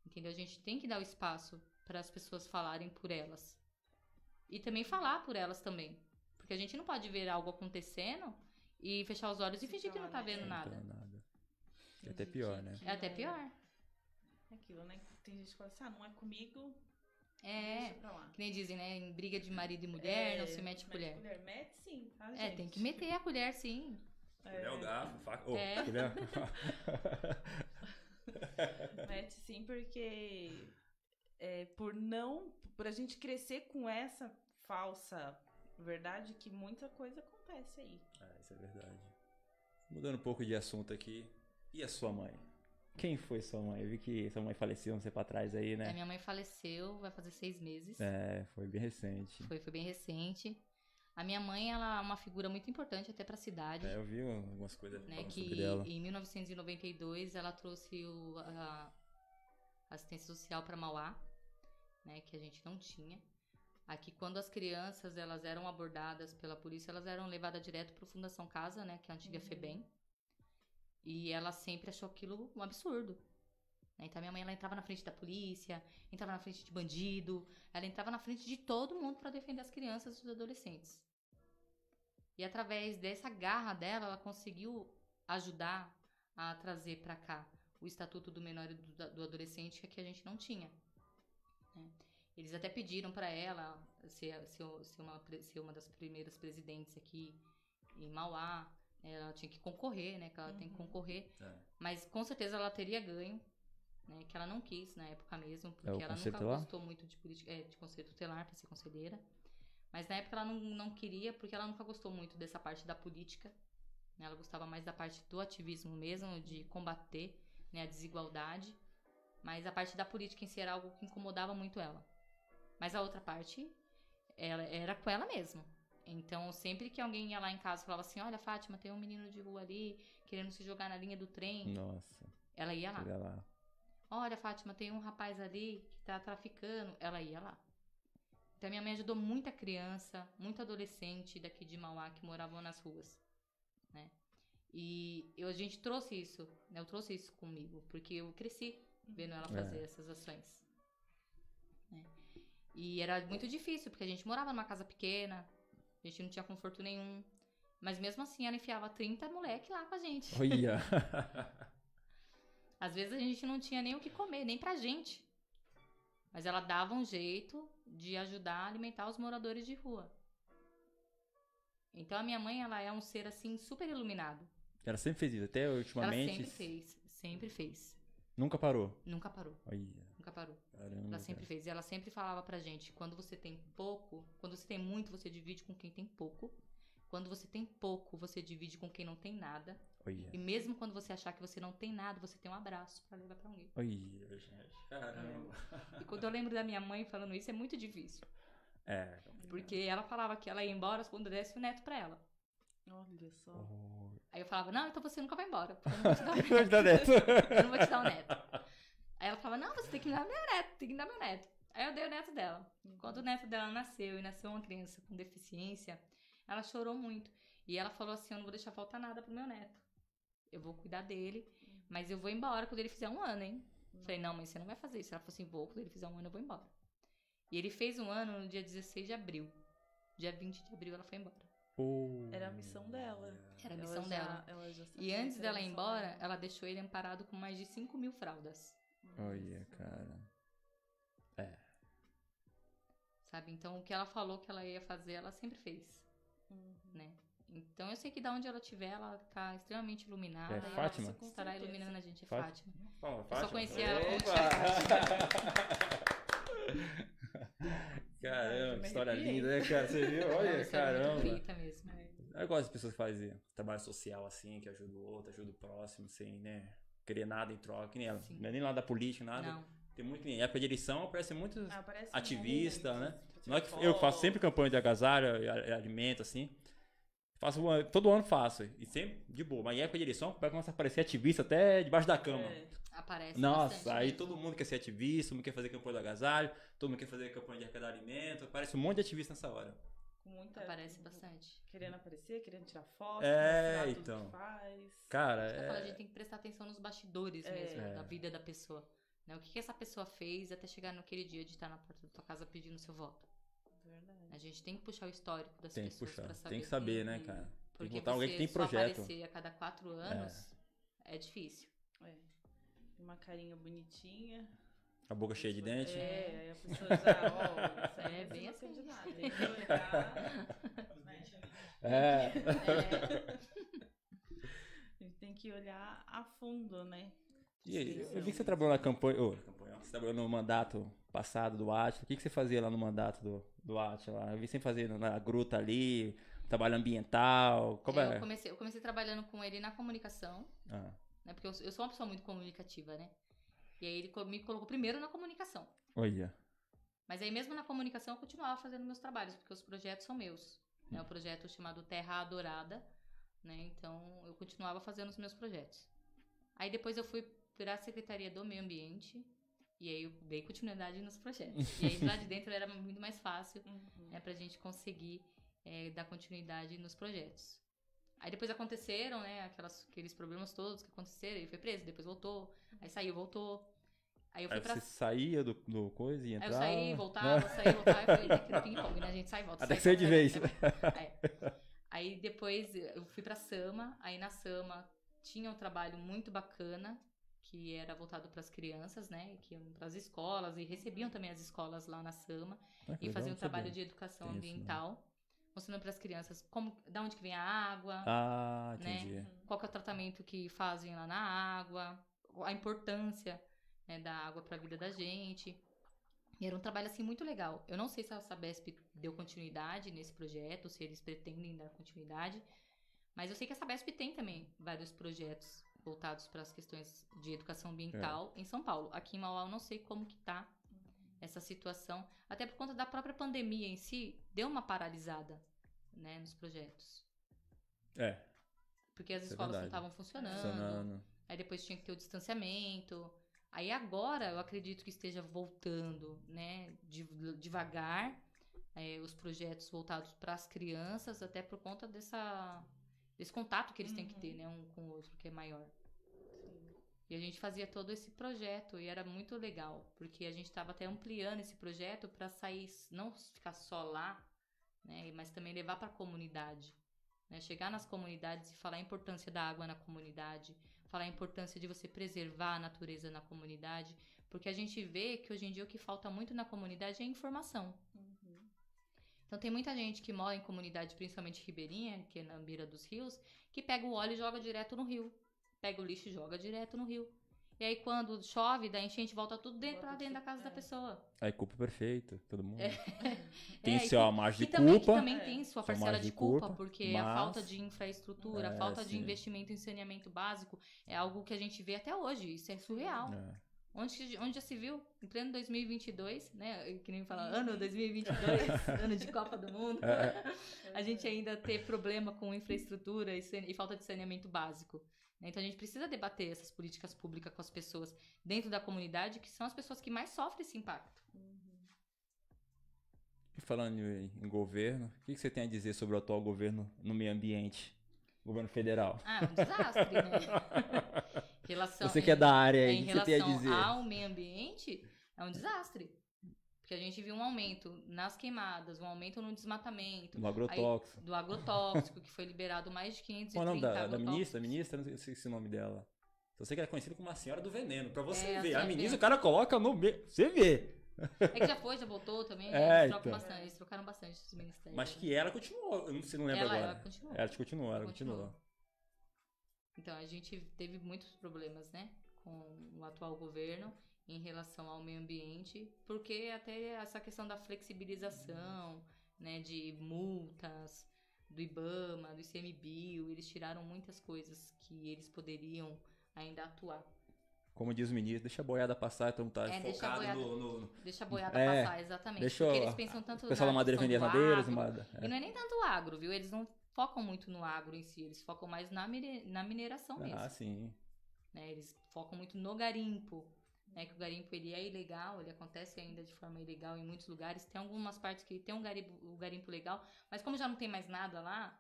Entendeu? A gente tem que dar o espaço para as pessoas falarem por elas. E também falar por elas também. Porque a gente não pode ver algo acontecendo e fechar os olhos e fingir que não tá vendo nada. É até pior, né? É até pior. É aquilo, né? Tem gente que fala assim, não é comigo, É, deixa pra lá. que nem dizem, né? Em briga de marido e mulher, não se mete colher. Mete sim, tá, gente? É, tem que meter a colher, sim. Colher o garfo, faca... É. Mete sim, porque por a gente crescer com essa falsa verdade que muita coisa acontece aí. Isso é verdade. Mudando um pouco de assunto aqui. E a sua mãe? Quem foi sua mãe? Eu vi que sua mãe faleceu um tempo atrás aí, né? A minha mãe faleceu, vai fazer 6 meses. Foi bem recente. Foi bem recente. A minha mãe, ela é uma figura muito importante até pra cidade. Eu vi algumas coisas Né, falando que sobre ela. em 1992 ela trouxe a assistência social para Mauá, né, que a gente não tinha. Aqui, quando as crianças elas eram abordadas pela polícia, elas eram levadas direto para a Fundação Casa, né, que é a antiga FEBEM. E ela sempre achou aquilo um absurdo. Né? Então, a minha mãe ela entrava na frente da polícia, entrava na frente de bandido, ela entrava na frente de todo mundo para defender as crianças e os adolescentes. E através dessa garra dela, ela conseguiu ajudar a trazer para cá o Estatuto do Menor e do Adolescente, que aqui a gente não tinha. Né? Eles até pediram para ela ser uma das primeiras presidentes aqui em Mauá. Ela tinha que concorrer, né? Que ela tem que concorrer. Mas com certeza ela teria ganho, né? Que ela não quis na época mesmo, porque ela nunca gostou muito de política, de conselho tutelar para ser conselheira. Mas na época ela não queria, porque ela nunca gostou muito dessa parte da política. Né? Ela gostava mais da parte do ativismo mesmo, de combater né, a desigualdade, mas a parte da política em si era algo que incomodava muito ela. Mas a outra parte, ela era com ela mesma. Então, sempre que alguém ia lá em casa e falava assim, olha, Fátima, tem um menino de rua ali querendo se jogar na linha do trem, Nossa. ela ia Olha lá. lá. Olha, Fátima, tem um rapaz ali que tá traficando, ela ia lá. Então, minha mãe ajudou muita criança, muito adolescente daqui de Mauá que moravam nas ruas, né? E a gente trouxe isso, né? Eu trouxe isso comigo, porque eu cresci vendo ela fazer essas ações, né? E era muito difícil, porque a gente morava numa casa pequena, a gente não tinha conforto nenhum, mas mesmo assim ela enfiava 30 moleque lá com a gente. Olha. Às vezes a gente não tinha nem o que comer, nem pra gente. Mas ela dava um jeito de ajudar a alimentar os moradores de rua. Então a minha mãe, ela é um ser assim super iluminado. Ela sempre fez isso, até ultimamente. Ela sempre fez. Nunca parou. Nunca parou. Olha. Nunca parou. Caramba, Ela sempre fez. E ela sempre falava pra gente, quando você tem pouco, quando você tem muito, você divide com quem tem pouco. Quando você tem pouco, você divide com quem não tem nada. Olha. E mesmo quando você achar que você não tem nada, você tem um abraço pra levar pra alguém. Olha, gente. Caramba. E quando eu lembro da minha mãe falando isso, é muito difícil. É. Porque ela falava que ela ia embora quando desse o neto pra ela. Olha só. Aí eu falava, não, então você nunca vai embora. Porque eu não vou te dar o Não te dá neto. neto. Eu não vou te dar o neto. Aí ela falava, não, você tem que me dar meu neto, tem que me dar meu neto. Aí eu dei o neto dela. Quando o neto dela nasceu, e nasceu uma criança com deficiência, ela chorou muito. E ela falou assim, eu não vou deixar faltar nada pro meu neto. Eu vou cuidar dele, mas eu vou embora quando ele fizer 1 ano, hein? Falei, não, mãe, você não vai fazer isso. Ela falou assim, vou, quando ele fizer 1 ano, eu vou embora. E ele fez 1 ano no dia 16 de abril. Dia 20 de abril, ela foi embora. Era a missão dela. Era a missão dela. E antes dela ir embora, ela deixou ele amparado com mais de 5.000 fraldas. Olha, cara. Sabe? Então, o que ela falou que ela ia fazer, ela sempre fez. Né? Então, eu sei que da onde ela estiver, ela tá extremamente iluminada. É e Fátima? ela estará iluminando a gente. É Fátima? Fátima. Fala, Eu Fátima. só conhecia ela como Caramba, que me história arrepiei. linda, né, cara? Você viu? Ela é uma Olha, história muito caramba. bonita mesmo. Eu gosto das pessoas que fazem trabalho social assim, que ajuda o outro, ajuda o próximo, sem, né, querer nada em troca, que nem ela. Sim. Não é nem lá da política, nada. Não. Tem muito, em época de eleição aparece muitos Aparece ativistas, muito, né? pra Não é tirar que eu faço foto. sempre campanha de agasalho e alimento, assim. Todo ano faço. E sempre de boa. Mas em época de eleição, começa a aparecer ativista até debaixo da cama. Aparece Nossa, bastante aí mesmo. todo mundo quer ser ativista, todo mundo quer fazer campanha do agasalho, todo mundo quer fazer campanha de arrecadar alimento. Aparece um monte de ativista nessa hora. Com muita, Aparece bastante. Querendo aparecer, querendo tirar foto, É, mostrar então. tudo que faz. Cara, Eu falo, a gente tem que prestar atenção nos bastidores mesmo, É. da vida da pessoa. Né? O que essa pessoa fez até chegar naquele dia de estar na porta da tua casa pedindo seu voto. Verdade. A gente tem que puxar o histórico das tem que pessoas puxar. pra saber. Tem que saber, como- né, cara? Tem Porque que botar alguém que você tem só projeto. aparecer a cada 4 anos é difícil. É. Uma carinha bonitinha. A boca cheia de dente. É, aí a pessoa já, ó, isso aí É não bem precisa assim. de nada. Tem que olhar, né? É. A gente tem que olhar a fundo, né? E aí, eu vi que você trabalhou na campanha. Você trabalhou no mandato passado do Átila. O que você fazia lá no mandato do Átila? Eu vi você fazer na gruta ali, trabalho ambiental. Como é? Eu comecei trabalhando com ele na comunicação, Ah, né? Porque eu sou uma pessoa muito comunicativa, né? E aí ele me colocou primeiro na comunicação. olha. Mas aí mesmo na comunicação eu continuava fazendo meus trabalhos, porque os projetos são meus. Né? O projeto chamado Terra Adorada, né? Então eu continuava fazendo os meus projetos. Aí depois eu fui para a Secretaria do Meio Ambiente, e aí eu dei continuidade nos projetos. E aí lá de dentro era muito mais fácil, né, pra gente conseguir dar continuidade nos projetos. Aí depois aconteceram, né, aqueles problemas todos que aconteceram, ele foi preso, depois voltou, aí saiu, voltou. Aí eu fui Aí pra... você saía do coisa e Aí entrava. eu saí, voltava, saí, voltava, e foi aquele ping-pong, né, a gente sai e volta. Até sai, que saiu de volta, vez. sai, volta. É. Aí depois eu fui pra Sama, aí na Sama tinha um trabalho muito bacana, que era voltado para as crianças, né, que iam para as escolas e recebiam também as escolas lá na Sama e faziam um trabalho de educação Tem isso, né? ambiental, mostrando para as crianças da onde que vem a água, Ah, né, entendi. qual que é o tratamento que fazem lá na água, a importância, né, da água para a vida da gente. E era um trabalho assim muito legal. Eu não sei se a Sabesp deu continuidade nesse projeto, se eles pretendem dar continuidade, mas eu sei que a Sabesp tem também vários projetos voltados para as questões de educação ambiental em São Paulo. Aqui em Mauá eu não sei como que tá essa situação, até por conta da própria pandemia em si, deu uma paralisada, né, nos projetos. Porque as escolas não estavam funcionando, aí depois tinha que ter o distanciamento, aí agora eu acredito que esteja voltando, né, devagar, os projetos voltados para as crianças, até por conta desse contato que eles têm que ter, né, um com o outro, que é maior. E a gente fazia todo esse projeto e era muito legal, porque a gente estava até ampliando esse projeto para sair, não ficar só lá, né, mas também levar para a comunidade, né, chegar nas comunidades e falar a importância da água na comunidade, falar a importância de você preservar a natureza na comunidade, porque a gente vê que hoje em dia o que falta muito na comunidade é informação. Então tem muita gente que mora em comunidade, principalmente ribeirinha, que é na beira dos rios, que pega o óleo e joga direto no rio. Pega o lixo e joga direto no rio. E aí quando chove, da enchente, volta tudo pra dentro da casa da pessoa. Aí culpa perfeita, todo mundo. Tem sua margem de culpa. Que culpa. também tem sua parcela de culpa, porque a falta de infraestrutura, a falta de investimento em saneamento básico é algo que a gente vê até hoje. Isso é surreal. Onde já se viu, em pleno 2022, né? Que nem fala, ano 2022, ano de Copa do Mundo, a gente ainda ter problema com infraestrutura e falta de saneamento básico. Então a gente precisa debater essas políticas públicas com as pessoas dentro da comunidade, que são as pessoas que mais sofrem esse impacto. E falando em governo, o que você tem a dizer sobre o atual governo no meio ambiente? Governo federal. É um desastre, né? Você que é da área aí, o que você tem a dizer? Em relação ao meio ambiente, é um desastre. Porque a gente viu um aumento nas queimadas, um aumento no desmatamento. Do agrotóxico. Do agrotóxico, que foi liberado mais de 530 Qual é o nome da agrotóxicos. ministra? Não sei se é o nome dela. Só sei que ela é conhecida como a senhora do veneno. Pra você É, ver. a A ministra, senhora- o cara coloca no meio. Você vê. É que já foi, já voltou também. É, Eles, então. eles trocaram bastante os ministérios. Mas que ela continuou. Eu não sei, não lembro agora. Ela continuou. Ela continuou. Então, a gente teve muitos problemas, né, com o atual governo em relação ao meio ambiente, porque até essa questão da flexibilização, né, de multas, do IBAMA, do ICMBio, eles tiraram muitas coisas que eles poderiam ainda atuar. Como diz o ministro, deixa a boiada passar, então tá Deixa a focado boiada, no... Deixa a boiada passar, exatamente. Deixa porque eles pensam tanto o pessoal da na madeira questão vender as do madeiras. agro, e não é nem tanto o agro, viu? Eles não focam muito no agro em si, eles focam mais na mineração mesmo. Ah, sim. Né? Eles focam muito no garimpo, né? Que o garimpo ele é ilegal, ele acontece ainda de forma ilegal em muitos lugares. Tem algumas partes que tem o garimpo legal, mas como já não tem mais nada lá,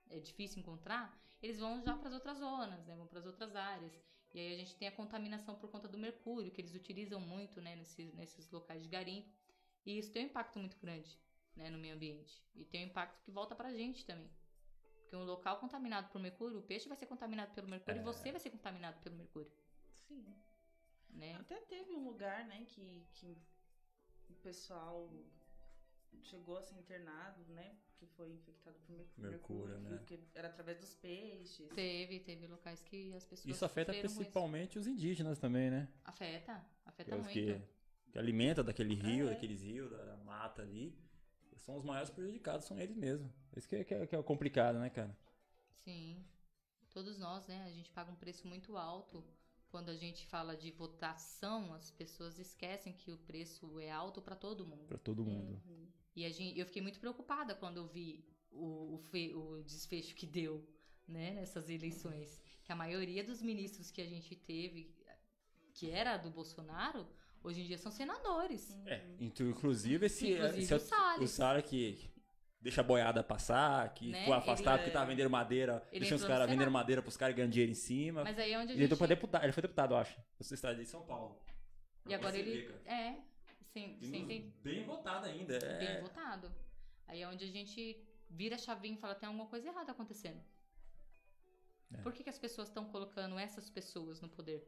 é difícil encontrar, eles vão já para as outras zonas, né? Vão para as outras áreas. E aí a gente tem a contaminação por conta do mercúrio, que eles utilizam muito, né, nesses locais de garimpo. E isso tem um impacto muito grande, né, no meio ambiente. E tem um impacto que volta pra gente também. Porque um local contaminado por mercúrio, o peixe vai ser contaminado pelo mercúrio e você vai ser contaminado pelo mercúrio. Sim. Né? Até teve um lugar, né, que o pessoal chegou a ser internado, né, que foi infectado por mercúrio, né? Porque era através dos peixes. Teve locais que as pessoas Isso afeta sofreram com principalmente os indígenas também, né? Afeta Os muito. que alimenta daquele rio, daqueles rios, da mata ali. São os maiores prejudicados, são eles mesmos. Isso que é o complicado, né, cara? Sim. Todos nós, né, a gente paga um preço muito alto. Quando a gente fala de votação, as pessoas esquecem que o preço é alto para todo mundo. Pra todo mundo. E eu fiquei muito preocupada quando eu vi o desfecho que deu, né, nessas eleições. Que a maioria dos ministros que a gente teve, que era do Bolsonaro, hoje em dia são senadores. Inclusive o Salles que deixa a boiada passar, que Né? foi afastado Ele- porque tava vendendo madeira, ele deixando os entrou no caras vendendo Senado. madeira pros caras ganhando dinheiro em cima. Mas aí é onde a Ele entrou gente... pra deputado, ele foi deputado, eu acho. No estado de São Paulo. E agora Pra você ele... ver, cara. Bem votado ainda. Bem votado. Aí é onde a gente vira a chavinha e fala, tem alguma coisa errada acontecendo. Por que as pessoas estão colocando essas pessoas no poder?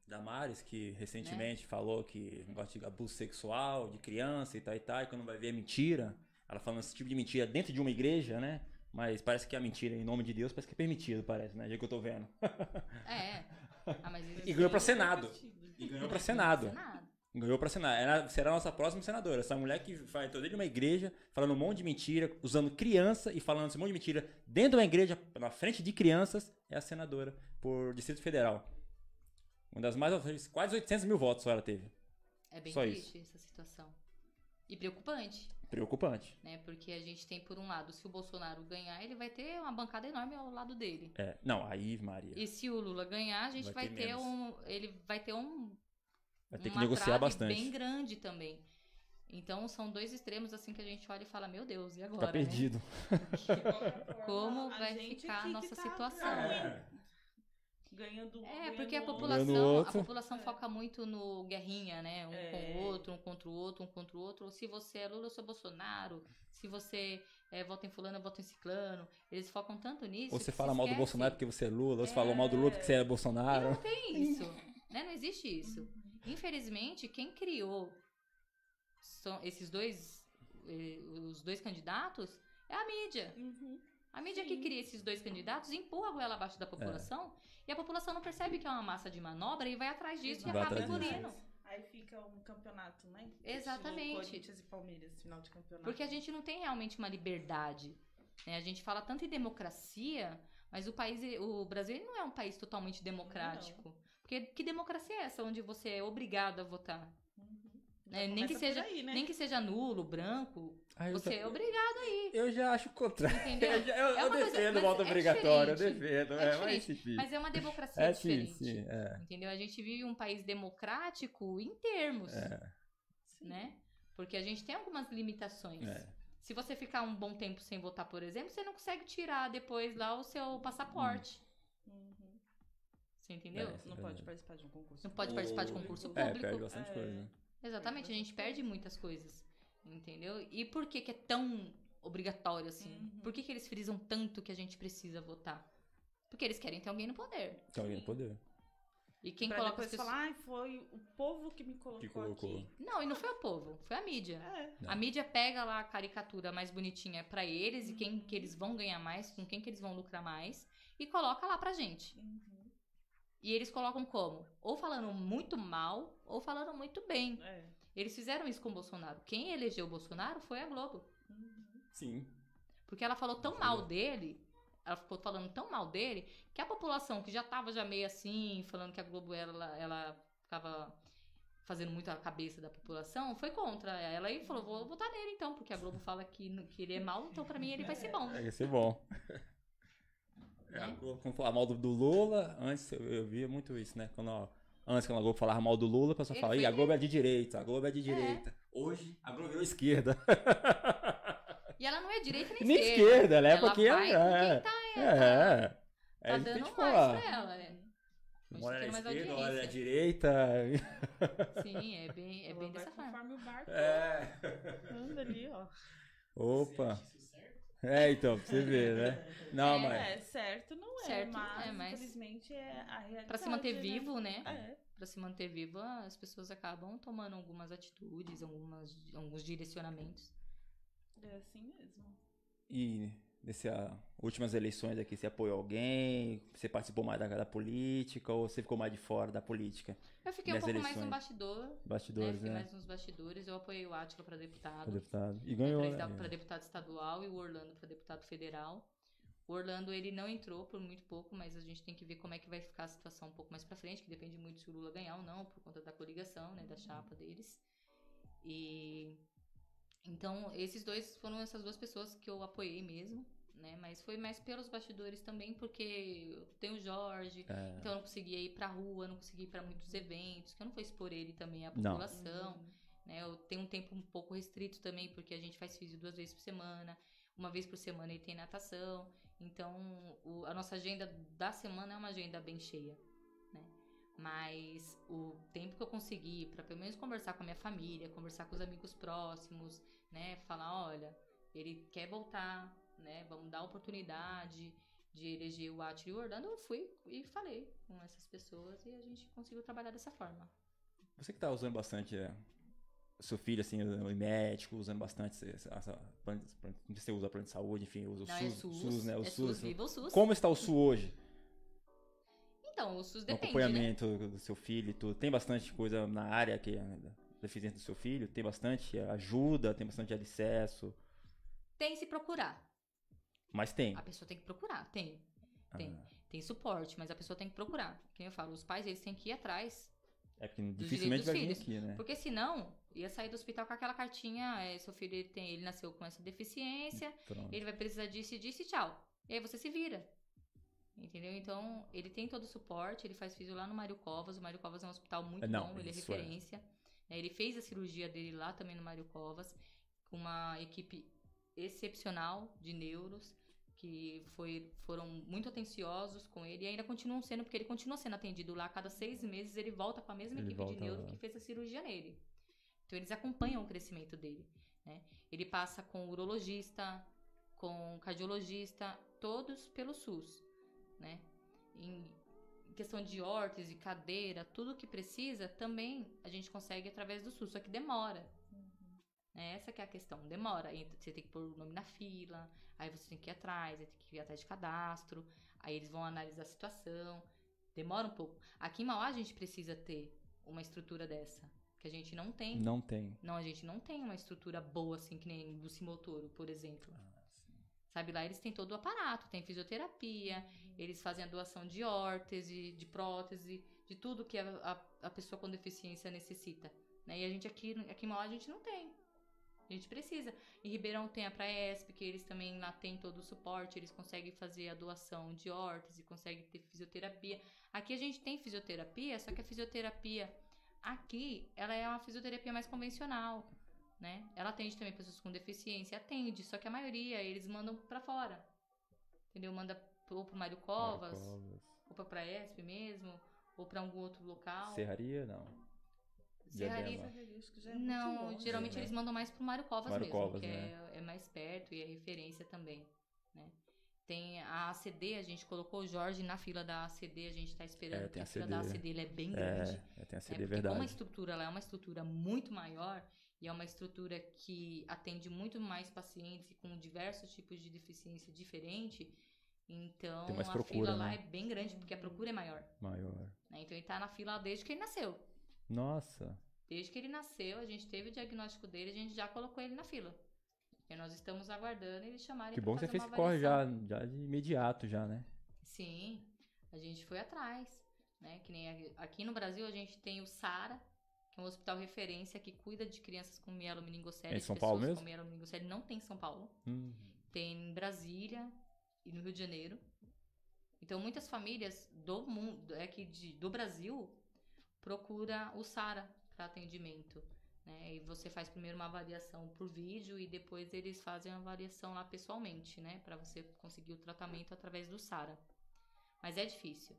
Damares, que recentemente falou que negócio de abuso sexual de criança e tal, e quando vai ver é mentira. Ela falando esse tipo de mentira dentro de uma igreja, né? Mas parece que a mentira em nome de Deus parece que é permitido, parece, né? Já que eu tô vendo. Mas E ganhou pra Senado. E ganhou pra Senado. Ganhou pra senar. Será a nossa próxima senadora. Essa mulher que vai toda de uma igreja, falando um monte de mentira, usando criança e falando esse monte de mentira dentro de uma igreja, na frente de crianças, é a senadora por Distrito Federal. Uma das mais... Quase 800 mil votos só ela teve. É bem Só triste essa situação. E preocupante. Preocupante. Né? Porque a gente tem, por um lado, se o Bolsonaro ganhar, ele vai ter uma bancada enorme ao lado dele. Não, aí, Maria. E se o Lula ganhar, a gente vai ter ele vai ter vai ter que negociar bastante. Bem grande também. Então, são dois extremos assim que a gente olha e fala, meu Deus, e agora? Tá perdido. Né? Como vai ficar a nossa situação? Ganhando porque a população foca muito no guerrinha, né? Com o outro, um contra o outro, um contra o outro. Ou se você é Lula, eu sou Bolsonaro. Se você vota em fulano, eu voto em ciclano. Eles focam tanto nisso. Ou você fala mal do Bolsonaro porque você é Lula, ou você fala mal do Lula porque você é Bolsonaro. E não tem isso, né? Não existe isso. Infelizmente, quem criou esses dois, os dois candidatos, é a mídia. A mídia que cria esses dois candidatos empurra a goela abaixo da população e a população não percebe que é uma massa de manobra e vai atrás disso e acaba engolindo. Aí fica um campeonato, né? Exatamente. Corinthians e Palmeiras, final de campeonato. Porque a gente não tem realmente uma liberdade. Né? A gente fala tanto em democracia, mas o Brasil ele não é um país totalmente democrático. Não. Porque que democracia é essa onde você é obrigado a votar? Nem que seja nulo, branco, você é obrigado aí. Eu já acho o contrário. Entendeu? Eu defendo o voto obrigatório, eu defendo. Mas é uma democracia diferente. Sim, entendeu? A gente vive um país democrático em termos, né? Porque a gente tem algumas limitações. Se você ficar um bom tempo sem votar, por exemplo, você não consegue tirar depois lá o seu passaporte. Você entendeu? Não pode participar de um concurso. Não pode participar de concurso público. Perde bastante coisa. Exatamente, a gente perde muitas coisas, entendeu? E por que é tão obrigatório assim? Por que eles frisam tanto que a gente precisa votar? Porque eles querem ter alguém no poder. Ter alguém no poder. E quem pra coloca depois falar, foi o povo que me colocou aqui. Não, e não foi o povo, foi a mídia. A mídia pega lá a caricatura mais bonitinha pra eles e quem que eles vão ganhar mais, com quem que eles vão lucrar mais e coloca lá pra gente. E eles colocam como? Ou falando muito mal, ou falando muito bem. Eles fizeram isso com o Bolsonaro. Quem elegeu o Bolsonaro foi a Globo. Sim. Porque ela falou tão mal dele, ela ficou falando tão mal dele, que a população que já tava meio assim, falando que a Globo, ela ficava fazendo muito a cabeça da população, foi contra ela e falou, vou votar nele então, porque a Globo fala que ele é mal, então pra mim ele vai ser bom. Vai ser bom. Quando falava mal do Lula, antes eu via muito isso, né? Quando a Globo falava mal do Lula, a pessoa falava, a Globo é de direita, a Globo é de direita. Hoje, a Globo virou esquerda. E ela não é direita nem esquerda. Nem esquerda, ela é porque vai com quem tá dando mais pra ela, Uma olha à esquerda, olha à direita. Sim, é bem dessa forma. Conforme o barco anda ali, ó. Opa. Então, pra você ver, né? Não, mas... certo não certo, mas infelizmente é a realidade. Pra se manter vivo, né? Pra se manter vivo, as pessoas acabam tomando algumas atitudes, alguns direcionamentos. É assim mesmo. E nessas últimas eleições aqui, você apoiou alguém? Você participou mais da política ou você ficou mais de fora da política? Eu fiquei um pouco mais no bastidor. Bastidores, Fiquei mais nos bastidores. Eu apoiei o Átila para deputado. E ganhou, para deputado estadual e o Orlando para deputado federal. O Orlando, ele não entrou por muito pouco, mas a gente tem que ver como é que vai ficar a situação um pouco mais para frente, que depende muito se o Lula ganhar ou não, por conta da coligação, né, da chapa deles. Então, essas duas pessoas que eu apoiei mesmo, né? Mas foi mais pelos bastidores também, porque eu tenho o Jorge, então eu não conseguia ir pra rua, não conseguia ir pra muitos eventos, que eu não vou expor ele também à população, né? Eu tenho um tempo um pouco restrito também, porque a gente faz físio 2 vezes por semana, uma vez por semana ele tem natação, então a nossa agenda da semana é uma agenda bem cheia, né? Mas o tempo que eu consegui pra pelo menos conversar com a minha família, conversar com os amigos próximos, né? Falar, olha, ele quer voltar, né? Vamos dar a oportunidade de eleger o Átila e o Orlando. Eu fui e falei com essas pessoas e a gente conseguiu trabalhar dessa forma. Você que tá usando bastante seu filho, assim, o médico, usando bastante você usa plano de saúde, enfim, usa o SUS, né? O SUS. Viva o SUS. Como está o SUS hoje? Então, Então, o SUS o depende, né? acompanhamento do seu filho e tudo. Tem bastante coisa na área que é da deficiência do seu filho? Tem bastante ajuda, tem bastante acesso? Tem se procurar. Mas tem. A pessoa tem que procurar, tem. Tem suporte, mas a pessoa tem que procurar. Como eu falo, os pais, eles têm que ir atrás É porque dos dificilmente direitos vai dos vir filhos. aqui, né? Porque senão, ia sair do hospital com aquela cartinha, seu filho ele nasceu com essa deficiência, Pronto. ele vai precisar disso e disso e tchau. E aí você se vira. Entendeu? Então, ele tem todo o suporte, ele faz fisio lá no Mário Covas. O Mário Covas é um hospital muito Não, bom, ele é isso é. referência. Ele fez a cirurgia dele lá também no Mário Covas, com uma equipe excepcional de neuros, que foram muito atenciosos com ele e ainda continuam sendo, porque ele continua sendo atendido lá. A cada 6 meses ele volta com a mesma Ele equipe de volta neuro lá. que fez a cirurgia nele. Então, eles acompanham o crescimento dele, né? Ele passa com urologista, com cardiologista, todos pelo SUS, né? Em questão de órtese, cadeira, tudo que precisa, também a gente consegue através do SUS, só que demora. Essa que é a questão, demora. Você tem que pôr o nome na fila, aí você tem que ir atrás, aí tem que ir atrás de cadastro, aí eles vão analisar a situação, demora um pouco. Aqui em Mauá a gente precisa ter uma estrutura dessa, que a gente não tem. Não tem. Não, a gente não tem uma estrutura boa, assim, que nem do Cimotoro, por exemplo. Sabe, lá eles têm todo o aparato, tem fisioterapia, eles fazem a doação de órtese, de prótese, de tudo que a pessoa com deficiência necessita, né? E a gente aqui em Mauá a gente não tem. A gente precisa. Em Ribeirão tem a Praesp, que eles também lá têm todo o suporte, eles conseguem fazer a doação de órtese, conseguem ter fisioterapia. Aqui a gente tem fisioterapia, só que a fisioterapia aqui, ela é uma fisioterapia mais convencional, né? Ela atende também pessoas com deficiência, atende, só que a maioria eles mandam pra fora, entendeu? Manda ou pro Mário Covas, ou pra Praesp mesmo, ou pra algum outro local. Serraria, não. Serraria, Acho que já é não, muito longe, geralmente né? eles mandam mais pro Mário Covas Mário mesmo, Covas, que né? é mais perto e é referência também, né? Tem a ACD, a gente colocou o Jorge na fila da ACD, a gente tá esperando, tem porque a a fila ACD. da ACD ela é bem grande. Tem a né? CD, Porque verdade. como a estrutura lá é uma estrutura muito maior e é uma estrutura que atende muito mais pacientes com diversos tipos de deficiência diferente, então Tem mais a procura, fila né? lá é bem grande porque a procura é maior, Maior. né? Então ele tá na fila desde que ele nasceu. Nossa. Desde que ele nasceu, a gente teve o diagnóstico dele, a gente já colocou ele na fila. E nós estamos aguardando eles chamarem Que pra bom que você fazer fez uma esse corre já avaliação. de imediato já, né? Sim, a gente foi atrás, né? Que nem aqui no Brasil a gente tem o SARA, que é um hospital referência que cuida de crianças com mielomeningocele. É em São pessoas Paulo mesmo? com mielomeningocele. Não tem em São Paulo. Tem em Brasília e no Rio de Janeiro. Então muitas famílias do mundo, do Brasil, procura o SARA para atendimento, né? E você faz primeiro uma avaliação por vídeo e depois eles fazem a avaliação lá pessoalmente, né? Para você conseguir o tratamento através do SARA. Mas é difícil,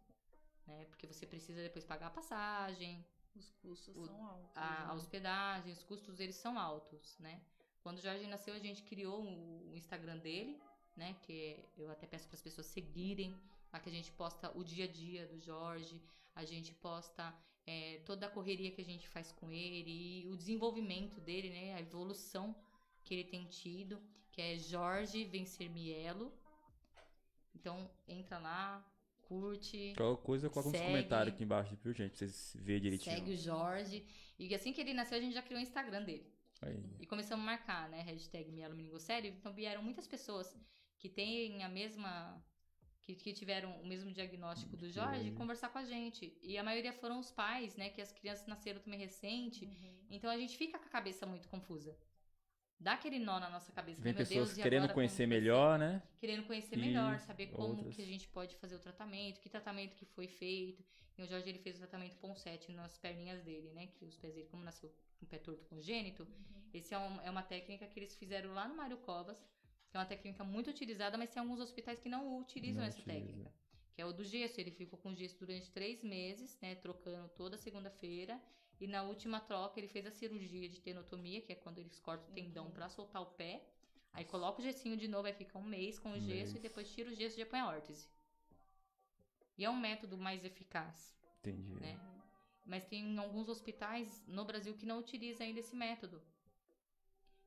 né? Porque você precisa depois pagar a passagem, Os custos são altos. a hospedagem, os custos eles são altos, né? Quando o Jorge nasceu, a gente criou o Instagram dele, né? Que eu até peço para as pessoas seguirem, lá que a gente posta o dia a dia do Jorge, a gente posta toda a correria que a gente faz com ele e o desenvolvimento dele, né? A evolução que ele tem tido, que é Jorge Vencer Mielo. Então, entra lá, curte. Qualquer coisa, coloca nos segue. comentários aqui embaixo, viu, gente? Pra vocês verem direitinho. Segue o Jorge. E assim que ele nasceu, a gente já criou o Instagram dele. Aí. E começamos a marcar, né? Hashtag mielomeningocele. Então vieram muitas pessoas que têm a mesma... Que tiveram o mesmo diagnóstico do Jorge conversar com a gente. E a maioria foram os pais, né? Que as crianças nasceram também recente. Então a gente fica com a cabeça muito confusa. Dá aquele nó na nossa cabeça. Vem né? Meu pessoas Deus, e querendo agora conhecer como vai ser? melhor, né? Querendo conhecer E melhor, saber como outras. que a gente pode fazer o tratamento, que tratamento que foi feito. E o Jorge, ele fez o tratamento Ponsete nas perninhas dele, né? Que os pés dele, como nasceu com o pé torto congênito, esse é uma técnica que eles fizeram lá no Mário Covas, que é uma técnica muito utilizada, mas tem alguns hospitais que não utilizam essa técnica. Que é o do gesso. Ele ficou com gesso durante 3 meses, né? Trocando toda segunda-feira. E na última troca, ele fez a cirurgia de tenotomia, que é quando eles cortam o tendão pra soltar o pé. Aí coloca o gessinho de novo, aí fica 1 mês com o gesso e depois tira o gesso e já põe a órtese. E é um método mais eficaz. Entendi. Né? Mas tem alguns hospitais no Brasil que não utilizam ainda esse método.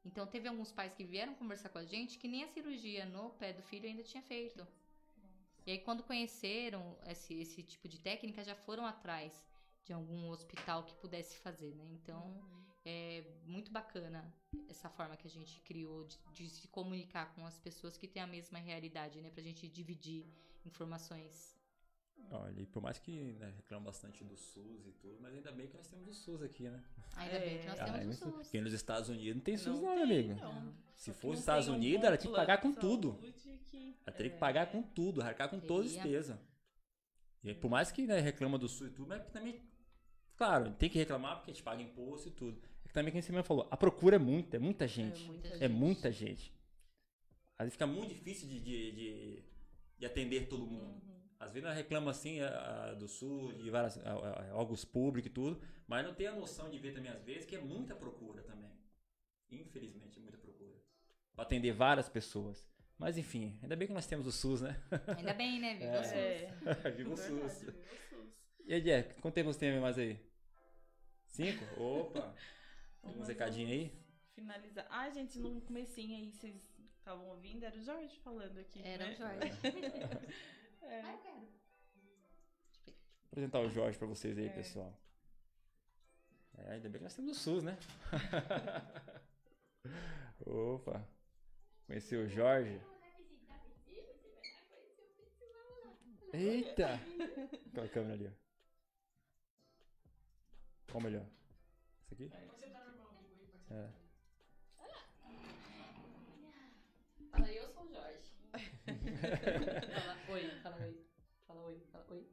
Então teve alguns pais que vieram conversar com a gente que nem a cirurgia no pé do filho ainda tinha feito. E aí, quando conheceram esse tipo de técnica, já foram atrás de algum hospital que pudesse fazer, né? Então, é muito bacana essa forma que a gente criou de se comunicar com as pessoas que têm a mesma realidade, né? Pra gente dividir informações. Olha, e por mais que, né, reclamam bastante do SUS e tudo, mas ainda bem que nós temos o SUS aqui, né? Ainda bem que nós temos o SUS. Porque nos Estados Unidos não tem SUS Não não, tem, amigo. não. Se Só que fosse nos não Estados tem um Unidos, bom ela tinha que pagar com plano de tudo. saúde que- Ela teria que pagar com tudo, arcar com toda a Teria. despesa. E aí, por mais que, né, reclama do SUS e tudo, mas também, claro, tem que reclamar porque a gente paga imposto e tudo. É que também, quem você mesmo falou, a procura é muita gente. É muita gente. Às vezes fica muito difícil de atender todo mundo. Às vezes nós reclamamos assim do SUS, de vários órgãos públicos e tudo, mas não tem a noção de ver também, às vezes, que é muita procura também. Infelizmente, é muita procura. Para atender várias pessoas. Mas enfim, ainda bem que nós temos o SUS, né? Ainda bem, né? Viva o SUS. Viva o Verdade, SUS. viva o SUS. E aí, Jack, quanto tempo você tem mais aí? 5? Opa! Tem Vamos um recadinho aí? finalizar. Ah, gente, no comecinho aí, vocês estavam ouvindo? Era o Jorge falando aqui. Era né? o Jorge. É. Vou apresentar o Jorge pra vocês aí, pessoal. Ainda bem que nós temos o SUS, né? Opa! Conheci o Jorge. Eita! Aquela câmera ali, ó. Qual melhor? Essa aqui? É. Fala aí, eu sou o Jorge. Fala oi, fala oi. Fala oi, fala oi.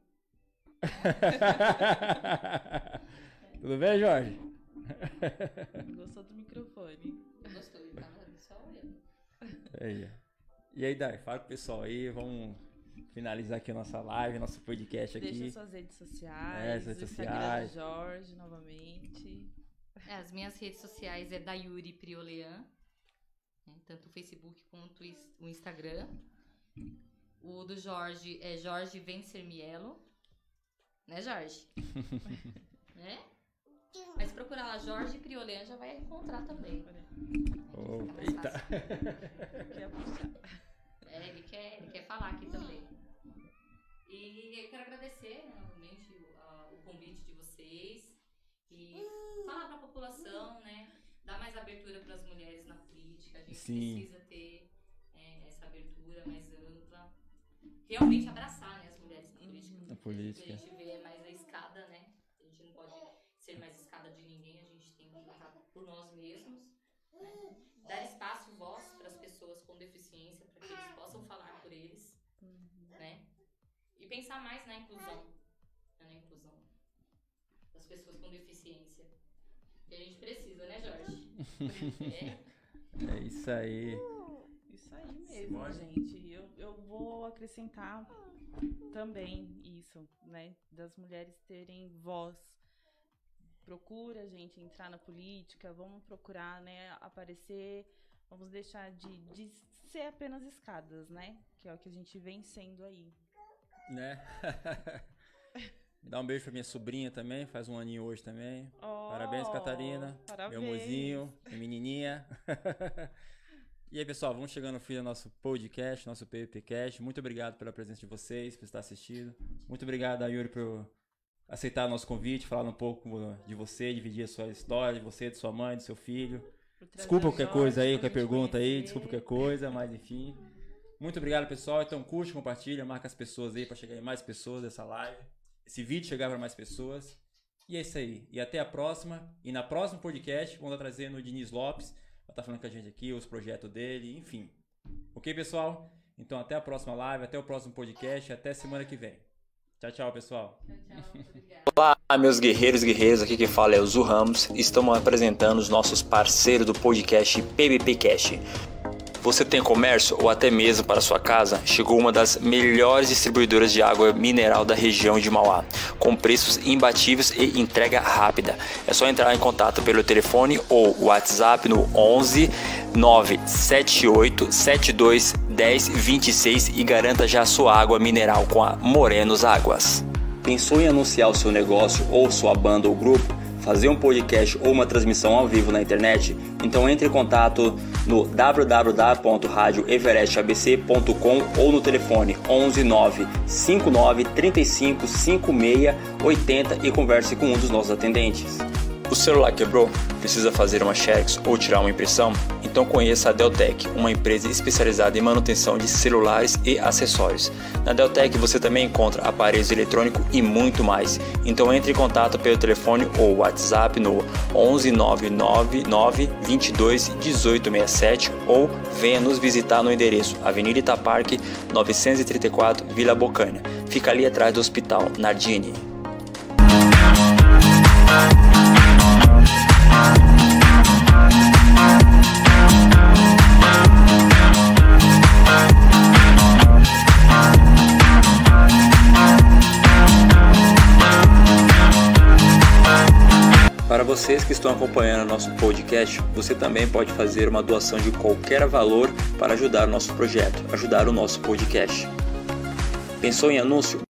Tudo bem, Jorge? Gostou do microfone? Gostou, ele tava só olhando. Aí. E aí, Dai, fala com o pessoal aí, vamos finalizar aqui a nossa live, nosso podcast aqui. Deixa suas redes sociais. É, as redes o Instagram sociais. do Jorge, novamente. As minhas redes sociais é Daiuri Priolean, né, tanto o Facebook quanto o Instagram. O do Jorge é Jorge Vencermielo, né, Jorge? Né? Mas se procurar lá Jorge Priolean já vai encontrar também. Oh, Fica mais eita! fácil. Quer puxar? Ele quer falar aqui também. E eu quero agradecer, né, novamente o convite de vocês e falar para a população, né, dar mais abertura para as mulheres na política. A gente precisa ter essa abertura mais ampla, realmente abraçar, né, as mulheres na política. Na política. A gente vê mais a escada, né? A gente não pode ser mais escada de ninguém, a gente tem que lutar por nós mesmos. Né? Dar espaço, voz para as pessoas com deficiência, para que eles possam falar por eles, né? E pensar mais na inclusão, das pessoas com deficiência. Que a gente precisa, né, Jorge? É isso aí. Isso aí mesmo, gente. Eu vou acrescentar também isso, né? Das mulheres terem voz. Procura, gente, entrar na política, vamos procurar, né, aparecer, vamos deixar de ser apenas escadas, né? Que é o que a gente vem sendo aí. Né? Dá um beijo pra minha sobrinha também, faz um aninho hoje também. Oh, Parabéns, Catarina. Parabéns. Meu mozinho, minha menininha. E aí, pessoal, vamos chegando ao fim do nosso podcast, nosso PVPcast. Muito obrigado pela presença de vocês, por estar assistindo. Muito obrigado, Yuri, por aceitar o nosso convite, falar um pouco de você, dividir a sua história, de você, de sua mãe, do seu filho. Desculpa qualquer coisa aí, qualquer pergunta aí, desculpa qualquer coisa, mas enfim. Muito obrigado, pessoal. Então curte, compartilha, marca as pessoas aí para chegar em mais pessoas dessa live. Esse vídeo chegar para mais pessoas. E é isso aí. E até a próxima. E na próxima podcast, vamos estar trazendo o Diniz Lopes. Vai estar falando com a gente aqui, os projetos dele, enfim. Ok, pessoal? Então até a próxima live, até o próximo podcast, até semana que vem. Tchau, tchau, pessoal. Olá, meus guerreiros e guerreiras, aqui quem fala é o Zu Ramos. Estamos apresentando os nossos parceiros do podcast PVPcast. Você tem comércio ou até mesmo para sua casa? Chegou uma das melhores distribuidoras de água mineral da região de Mauá, com preços imbatíveis e entrega rápida. É só entrar em contato pelo telefone ou WhatsApp no 11 978 72 10 26 e garanta já sua água mineral com a Morenos Águas. Pensou em anunciar o seu negócio ou sua banda ou grupo? fazer um podcast ou uma transmissão ao vivo na internet? Então entre em contato no www.radioeverestabc.com ou no telefone 11 9 59 35 56 80 e converse com um dos nossos atendentes. O celular quebrou? Precisa fazer uma xerox ou tirar uma impressão? Então conheça a Deltec, uma empresa especializada em manutenção de celulares e acessórios. Na Deltec você também encontra aparelhos eletrônicos e muito mais. Então entre em contato pelo telefone ou WhatsApp no 11 999 22 1867 ou venha nos visitar no endereço Avenida Itaparque 934 Vila Bocânia. Fica ali atrás do Hospital Nardini. Para vocês que estão acompanhando nosso podcast, você também pode fazer uma doação de qualquer valor para ajudar o nosso projeto, ajudar o nosso podcast. Pensou em anúncio?